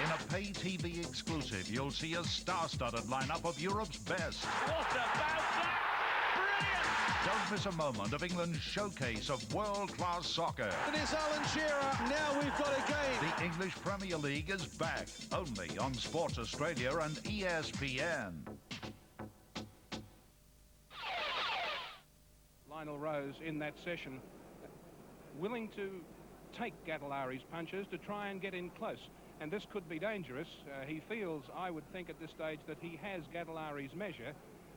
In a pay TV exclusive, you'll see a star-studded lineup of Europe's best. What about that? Brilliant! Don't miss a moment of England's showcase of world-class soccer. And it's Alan Shearer. Now we've got a game. The English Premier League is back, only on Sports Australia and ESPN. Lionel Rose in that session, willing to take Gattelari's punches to try and get in close. And this could be dangerous. He feels, I would think at this stage, that he has Gattelari's measure,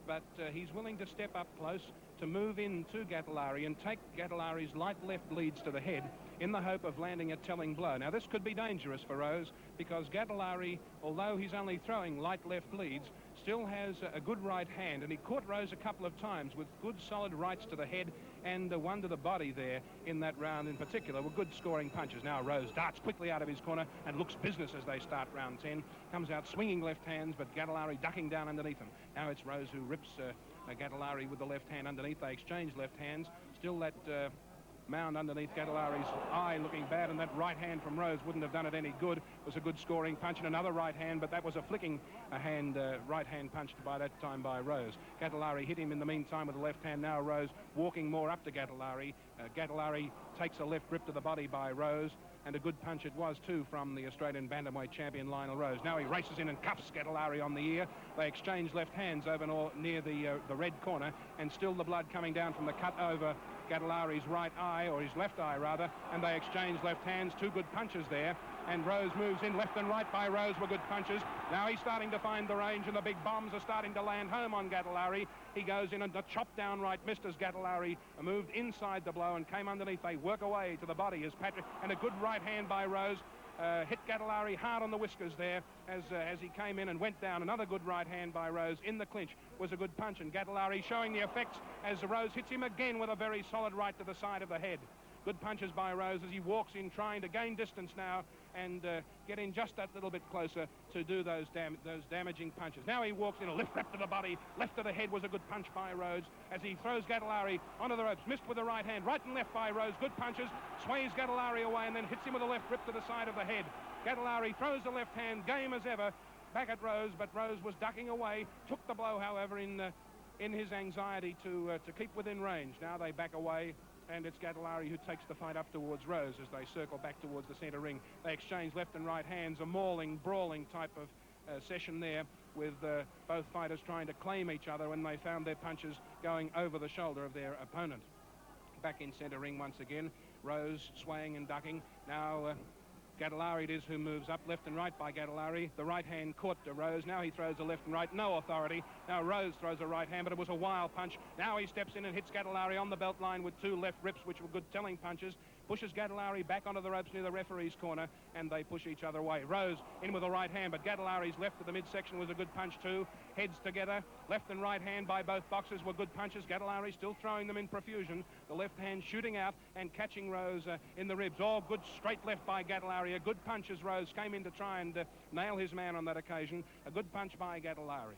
but he's willing to step up close to move into Gattelari and take Gattelari's light left leads to the head in the hope of landing a telling blow. Now, this could be dangerous for Rose because Gattelari, although he's only throwing light left leads, still has a good right hand, and he caught Rose a couple of times with good solid rights to the head and one to the body there in that round in particular were good scoring punches. Now Rose darts quickly out of his corner and looks business as they start round 10. Comes out swinging left hands, but Gattelari ducking down underneath him. Now it's Rose who rips Gattelari with the left hand underneath. They exchange left hands. Still that mound underneath Gattelari's eye looking bad, and that right hand from Rose wouldn't have done it any good. It was a good scoring punch and another right hand, but that was a flicking right hand punched by that time by Rose. Gattelari hit him in the meantime with the left hand. Now Rose walking more up to Gattelari. Gattelari takes a left grip to the body by Rose, and a good punch it was too from the Australian bantamweight champion Lionel Rose. Now he races in and cuffs Gattelari on the ear. They exchange left hands over near the red corner, and still the blood coming down from the cut over Gattelari's right eye, or his left eye rather, and they exchange left hands. Two good punches there, and Rose moves in. Left and right by Rose were good punches. Now he's starting to find the range, and the big bombs are starting to land home on Gattelari. He goes in and the chop down right missed as Gattelari moved inside the blow and came underneath. They work away to the body as Patrick, and a good right hand by Rose hit Gattelari hard on the whiskers there as he came in and went down. Another good right hand by Rose in the clinch was a good punch, and Gattelari showing the effects as Rose hits him again with a very solid right to the side of the head. Good punches by Rose as he walks in, trying to gain distance now and get in just that little bit closer to do those damaging punches. Now he walks in, a left to the body, left to the head was a good punch by Rose as he throws Gattelari onto the ropes. Missed with the right hand, right and left by Rose. Good punches, sways Gattelari away and then hits him with a left rip to the side of the head. Gattelari throws the left hand, game as ever, back at Rose, but Rose was ducking away. Took the blow, however, in his anxiety to keep within range. Now they back away, and it's Gattelari who takes the fight up towards Rose as they circle back towards the center ring. They exchange left and right hands, a mauling, brawling type of session there, with both fighters trying to claim each other when they found their punches going over the shoulder of their opponent. Back in center ring once again, Rose swaying and ducking. Now Gattelari it is who moves up, left and right by Gattelari. The right hand caught to Rose. Now he throws a left and right, no authority. Now Rose throws a right hand, but it was a wild punch. Now he steps in and hits Gattelari on the belt line with two left rips, which were good telling punches. Pushes Gattelari back onto the ropes near the referee's corner, and they push each other away. Rose in with a right hand, but Gattelari's left at the midsection was a good punch too. Heads together, left and right hand by both boxers were good punches. Gattelari still throwing them in profusion. The left hand shooting out and catching Rose in the ribs. All good straight left by Gattelari. A good punch as Rose came in to try and nail his man on that occasion. A good punch by Gattelari.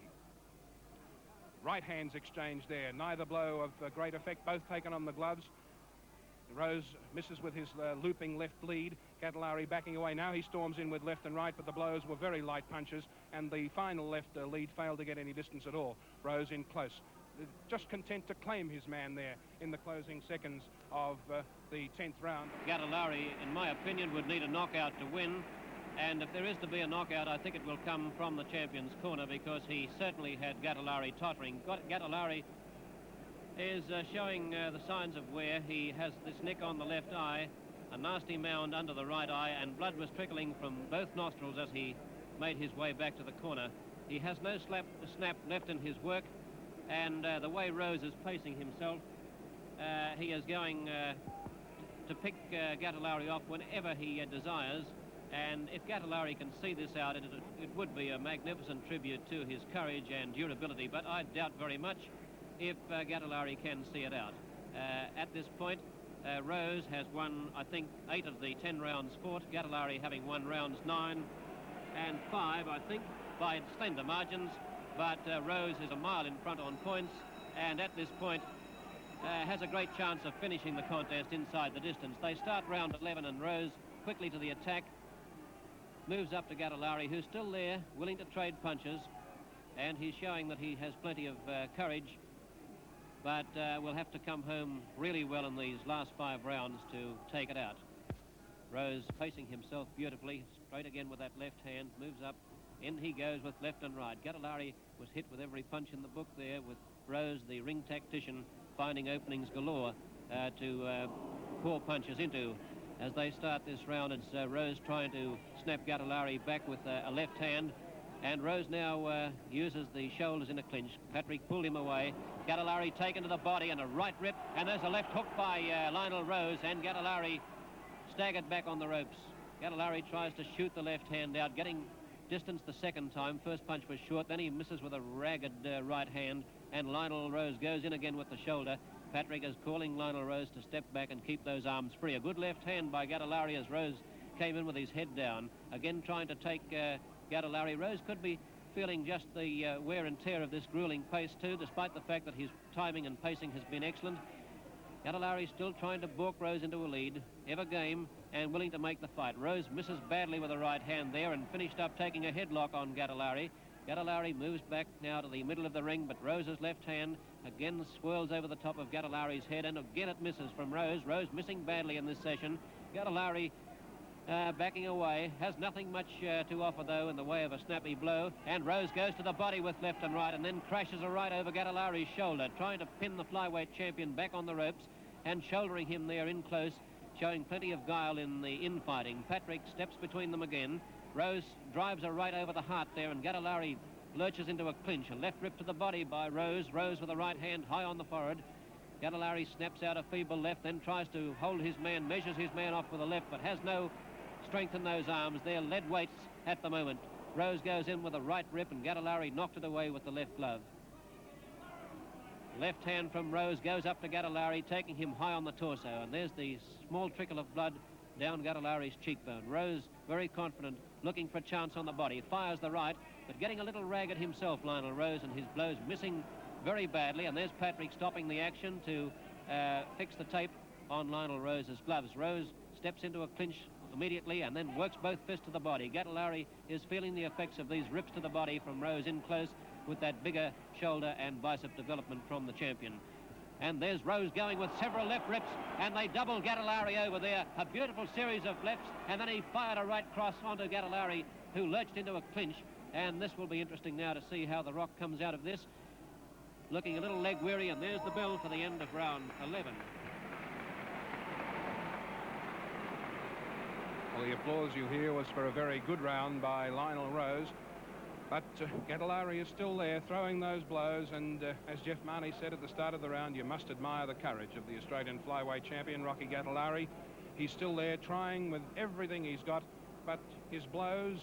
Right hands exchanged there. Neither blow of great effect, both taken on the gloves. Rose misses with his looping left lead. Gattelari backing away. Now he storms in with left and right, but the blows were very light punches, and the final left lead failed to get any distance at all. Rose in close. Just content to claim his man there in the closing seconds of the 10th round. Gattelari, in my opinion, would need a knockout to win, and if there is to be a knockout, I think it will come from the champion's corner, because he certainly had Gattelari tottering. Gattelari is showing the signs of wear. He has this nick on the left eye, a nasty mound under the right eye, and blood was trickling from both nostrils as he made his way back to the corner. He has no snap left in his work, and the way Rose is pacing himself, he is going to pick Gattelari off whenever he desires, and if Gattelari can see this out, it would be a magnificent tribute to his courage and durability, but I doubt very much if Gattelari can see it out. At this point, Rose has won, I think, 8 of the 10 rounds fought, Gattelari having won rounds 9 and 5, I think, by slender margins, but Rose is a mile in front on points, and at this point has a great chance of finishing the contest inside the distance. They start round 11, and Rose quickly to the attack, moves up to Gattelari, who's still there, willing to trade punches, and he's showing that he has plenty of courage, but will have to come home really well in these last 5 rounds to take it out. Rose pacing himself beautifully, straight again with that left hand, moves up, in he goes with left and right. Gattelari was hit with every punch in the book there, with Rose, the ring tactician, finding openings galore to pour punches into. As they start this round, it's Rose trying to snap Gattelari back with a left hand, and Rose now uses the shoulders in a clinch. Patrick pulled him away. Gattelari taken to the body and a right rip, and there's a left hook by Lionel Rose, and Gattelari staggered back on the ropes. Gattelari tries to shoot the left hand out, getting distance the second time. First punch was short, then he misses with a ragged right hand, and Lionel Rose goes in again with the shoulder. Patrick is calling Lionel Rose to step back and keep those arms free. A good left hand by Gattelari as Rose came in with his head down, again trying to take Gattelari. Rose could be feeling just the wear and tear of this grueling pace too, despite the fact that his timing and pacing has been excellent. Gattelari still trying to balk Rose into a lead, ever game and willing to make the fight. Rose misses badly with a right hand there and finished up taking a headlock on Gattelari. Gattelari moves back now to the middle of the ring, but Rose's left hand again swirls over the top of Gattelari's head, and again it misses from Rose. Rose missing badly in this session. Gattelari backing away, has nothing much to offer though in the way of a snappy blow, and Rose goes to the body with left and right and then crashes a right over Gattelari's shoulder, trying to pin the flyweight champion back on the ropes. and shouldering him there in close, showing plenty of guile in the infighting. Patrick steps between them again. Rose drives a right over the heart there, and Gattelari lurches into a clinch. A left rip to the body by Rose. Rose with a right hand high on the forehead. Gattelari snaps out a feeble left, then tries to hold his man, measures his man off with a left, but has no strength in those arms. They're lead weights at the moment. Rose goes in with a right rip, and Gattelari knocked it away with the left glove. Left hand from Rose goes up to Gattelari, taking him high on the torso, and there's the small trickle of blood down Gattelari's cheekbone. Rose very confident, looking for a chance on the body, fires the right, but getting a little ragged himself, Lionel Rose, and his blows missing very badly. And there's Patrick stopping the action to fix the tape on Lionel Rose's gloves. Rose steps into a clinch immediately and then works both fists to the body. Gattelari is feeling the effects of these rips to the body from Rose in close, with that bigger shoulder and bicep development from the champion. And there's Rose going with several left rips, and they double Gattelari over there. A beautiful series of lefts, and then he fired a right cross onto Gattelari, who lurched into a clinch. And this will be interesting now to see how the Rock comes out of this. Looking a little leg weary, and there's the bell for the end of round 11. Well, the applause you hear was for a very good round by Lionel Rose. But Gattelari is still there, throwing those blows, and as Jeff Marnie said at the start of the round, you must admire the courage of the Australian flyweight champion, Rocky Gattelari. He's still there, trying with everything he's got, but his blows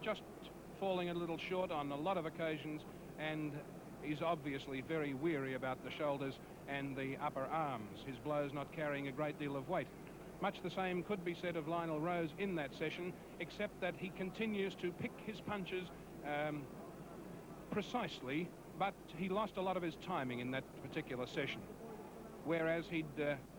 just falling a little short on a lot of occasions, and he's obviously very weary about the shoulders and the upper arms. His blows not carrying a great deal of weight. Much the same could be said of Lionel Rose in that session, except that he continues to pick his punches precisely, but he lost a lot of his timing in that particular session. Whereas he'd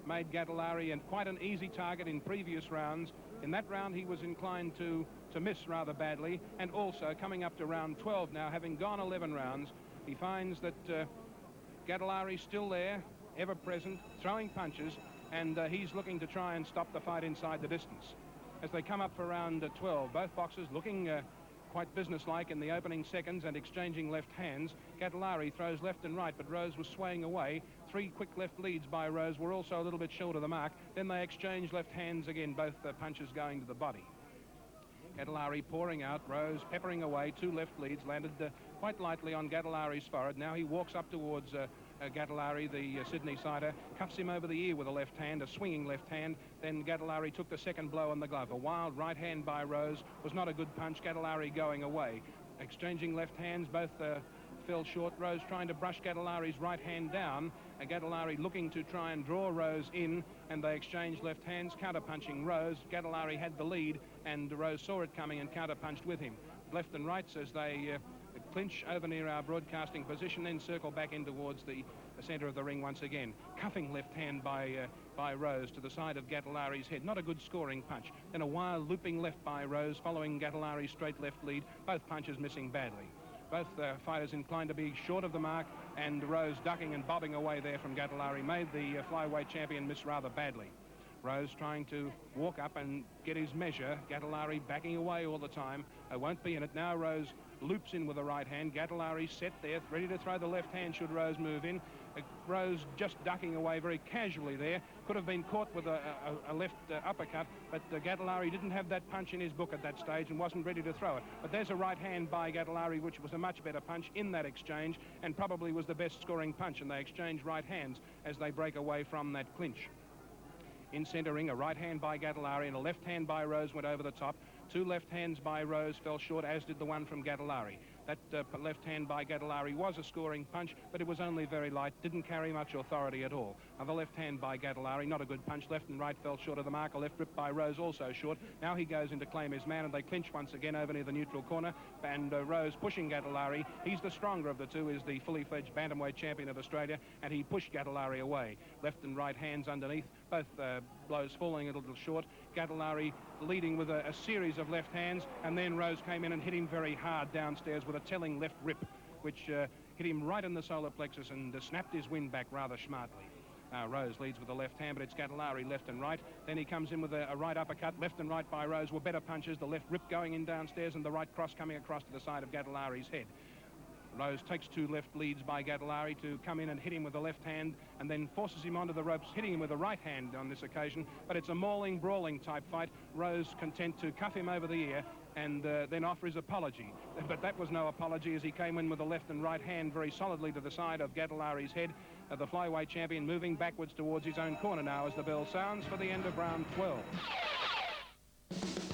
made Gattelari and quite an easy target in previous rounds, in that round he was inclined to miss rather badly. And also coming up to round 12 now, having gone 11 rounds, he finds that Gattelari's still there, ever present, throwing punches, and he's looking to try and stop the fight inside the distance. As they come up for round 12, both boxers looking quite businesslike in the opening seconds and exchanging left hands. Gattelari throws left and right, but Rose was swaying away. 3 quick left leads by Rose were also a little bit short of the mark. Then they exchange left hands again, both punches going to the body. Gattelari pouring out, Rose peppering away. 2 left leads landed quite lightly on Gattelari's forehead. Now he walks up towards Gattelari, the Sydney-sider, cuffs him over the ear with a left hand, a swinging left hand. Then Gattelari took the second blow on the glove. A wild right hand by Rose was not a good punch. Gattelari going away. Exchanging left hands, both fell short. Rose trying to brush Gattelari's right hand down. Gattelari looking to try and draw Rose in, and they exchanged left hands, counter-punching Rose. Gattelari had the lead, and Rose saw it coming and counter-punched with him. Left and rights as they clinch over near our broadcasting position, then circle back in towards the centre of the ring once again. Cuffing left hand by Rose to the side of Gattelari's head. Not a good scoring punch. Then a wild looping left by Rose, following Gattelari's straight left lead. Both punches missing badly. Both fighters inclined to be short of the mark, and Rose ducking and bobbing away there from Gattelari made the flyweight champion miss rather badly. Rose trying to walk up and get his measure. Gattelari backing away all the time. Won't be in it now. Rose loops in with the right hand. Gattelari set there, ready to throw the left hand should Rose move in. Rose just ducking away very casually there. Could have been caught with a left uppercut, but Gattelari didn't have that punch in his book at that stage and wasn't ready to throw it. But there's a right hand by Gattelari, which was a much better punch in that exchange, and probably was the best scoring punch, and they exchange right hands as they break away from that clinch. In centering, a right hand by Gattelari and a left hand by Rose went over the top. 2 left hands by Rose fell short, as did the one from Gattelari. That left hand by Gattelari was a scoring punch, but it was only very light, didn't carry much authority at all. The left hand by Gattelari, not a good punch. Left and right fell short of the mark. A left rip by Rose also short. Now he goes in to claim his man, and they clinch once again over near the neutral corner. And Rose pushing Gattelari. He's the stronger of the two, is the fully fledged bantamweight champion of Australia, and he pushed Gattelari away. Left and right hands underneath, both blows falling a little short. Gattelari leading with a series of left hands, and then Rose came in and hit him very hard downstairs with a telling left rip, which hit him right in the solar plexus and snapped his wind back rather smartly. Rose leads with the left hand, but it's Gattelari left and right. Then he comes in with a right uppercut. Left and right by Rose were better punches. The left rip going in downstairs, and the right cross coming across to the side of Gattelari's head. Rose takes 2 left leads by Gattelari to come in and hit him with the left hand, and then forces him onto the ropes, hitting him with the right hand on this occasion. But it's a mauling, brawling type fight. Rose content to cuff him over the ear and then offer his apology. But that was no apology, as he came in with the left and right hand very solidly to the side of Gattelari's head. The flyweight champion moving backwards towards his own corner now as the bell sounds for the end of round 12.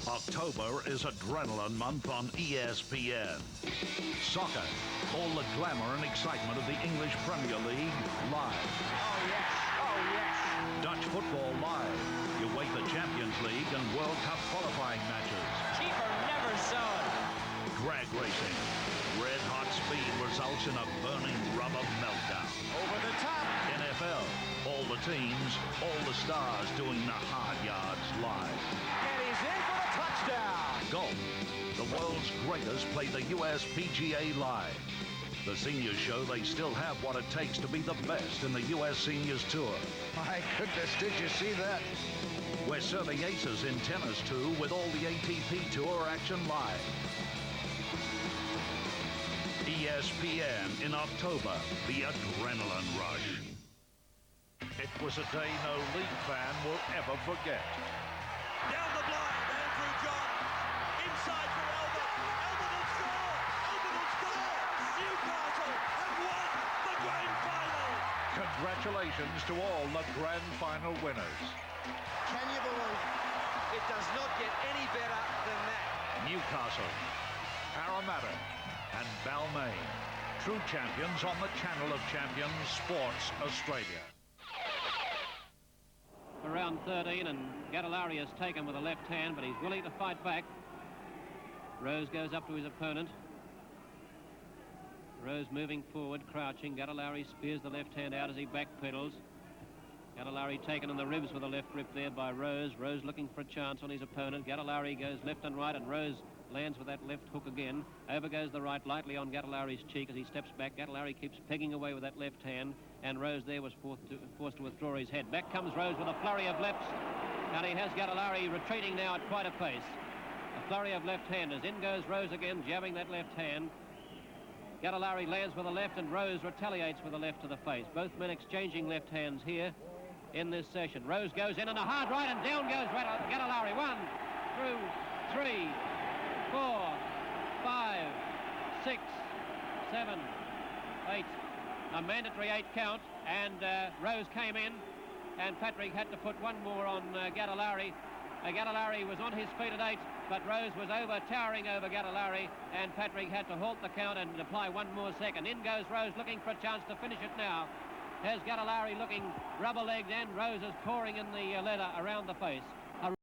October is adrenaline month on ESPN. Soccer, all the glamour and excitement of the English Premier League live. Oh, yes. Oh, yes. Dutch football live. UEFA Champions League and World Cup qualifying matches. Keeper never saw it. Drag racing. Red-hot speed results in a burning rubber meltdown. Over the top. NFL. All the teams, all the stars doing the hard yards live. And he's in for the touchdown. Golf. The world's greatest play the US PGA live. The seniors show they still have what it takes to be the best in the US Seniors Tour. My goodness, did you see that? We're serving aces in tennis too, with all the ATP Tour action live. ESPN in October, the adrenaline rush. It was a day no league fan will ever forget. Down the blind, Andrew John. Inside for Albert. Albert will score. Albert will score. Newcastle have won the grand final. Congratulations to all the grand final winners. Can you believe it? It does not get any better than that. Newcastle, Parramatta, and Balmain. True champions on the Channel of Champions, Sports Australia. For round 13, and Gattelari is taken with a left hand, but he's willing to fight back. Rose goes up to his opponent. Rose moving forward, crouching. Gattelari spears the left hand out as he backpedals. Gattelari taken in the ribs with a left rip there by Rose. Rose looking for a chance on his opponent. Gattelari goes left and right, and Rose lands with that left hook again. Over goes the right lightly on Gattelari's cheek as he steps back. Gattelari keeps pegging away with that left hand, and Rose there was forced to withdraw his head. Back comes Rose with a flurry of lefts, and he has Gattelari retreating now at quite a pace. A flurry of left-handers. In goes Rose again, jabbing that left hand. Gattelari lands with a left, and Rose retaliates with a left to the face. Both men exchanging left hands here in this session. Rose goes in and a hard right, and down goes Gattelari. 1, 2, 3, 4, 5, 6, 7, 8. A mandatory 8 count, and Rose came in, and Patrick had to put one more on Gattelari. Gattelari was on his feet at 8, but Rose was towering over Gattelari, and Patrick had to halt the count and apply one more second. In goes Rose looking for a chance to finish it now. Here's Gattelari looking rubber-legged, and Rose is pouring in the leather around the face. A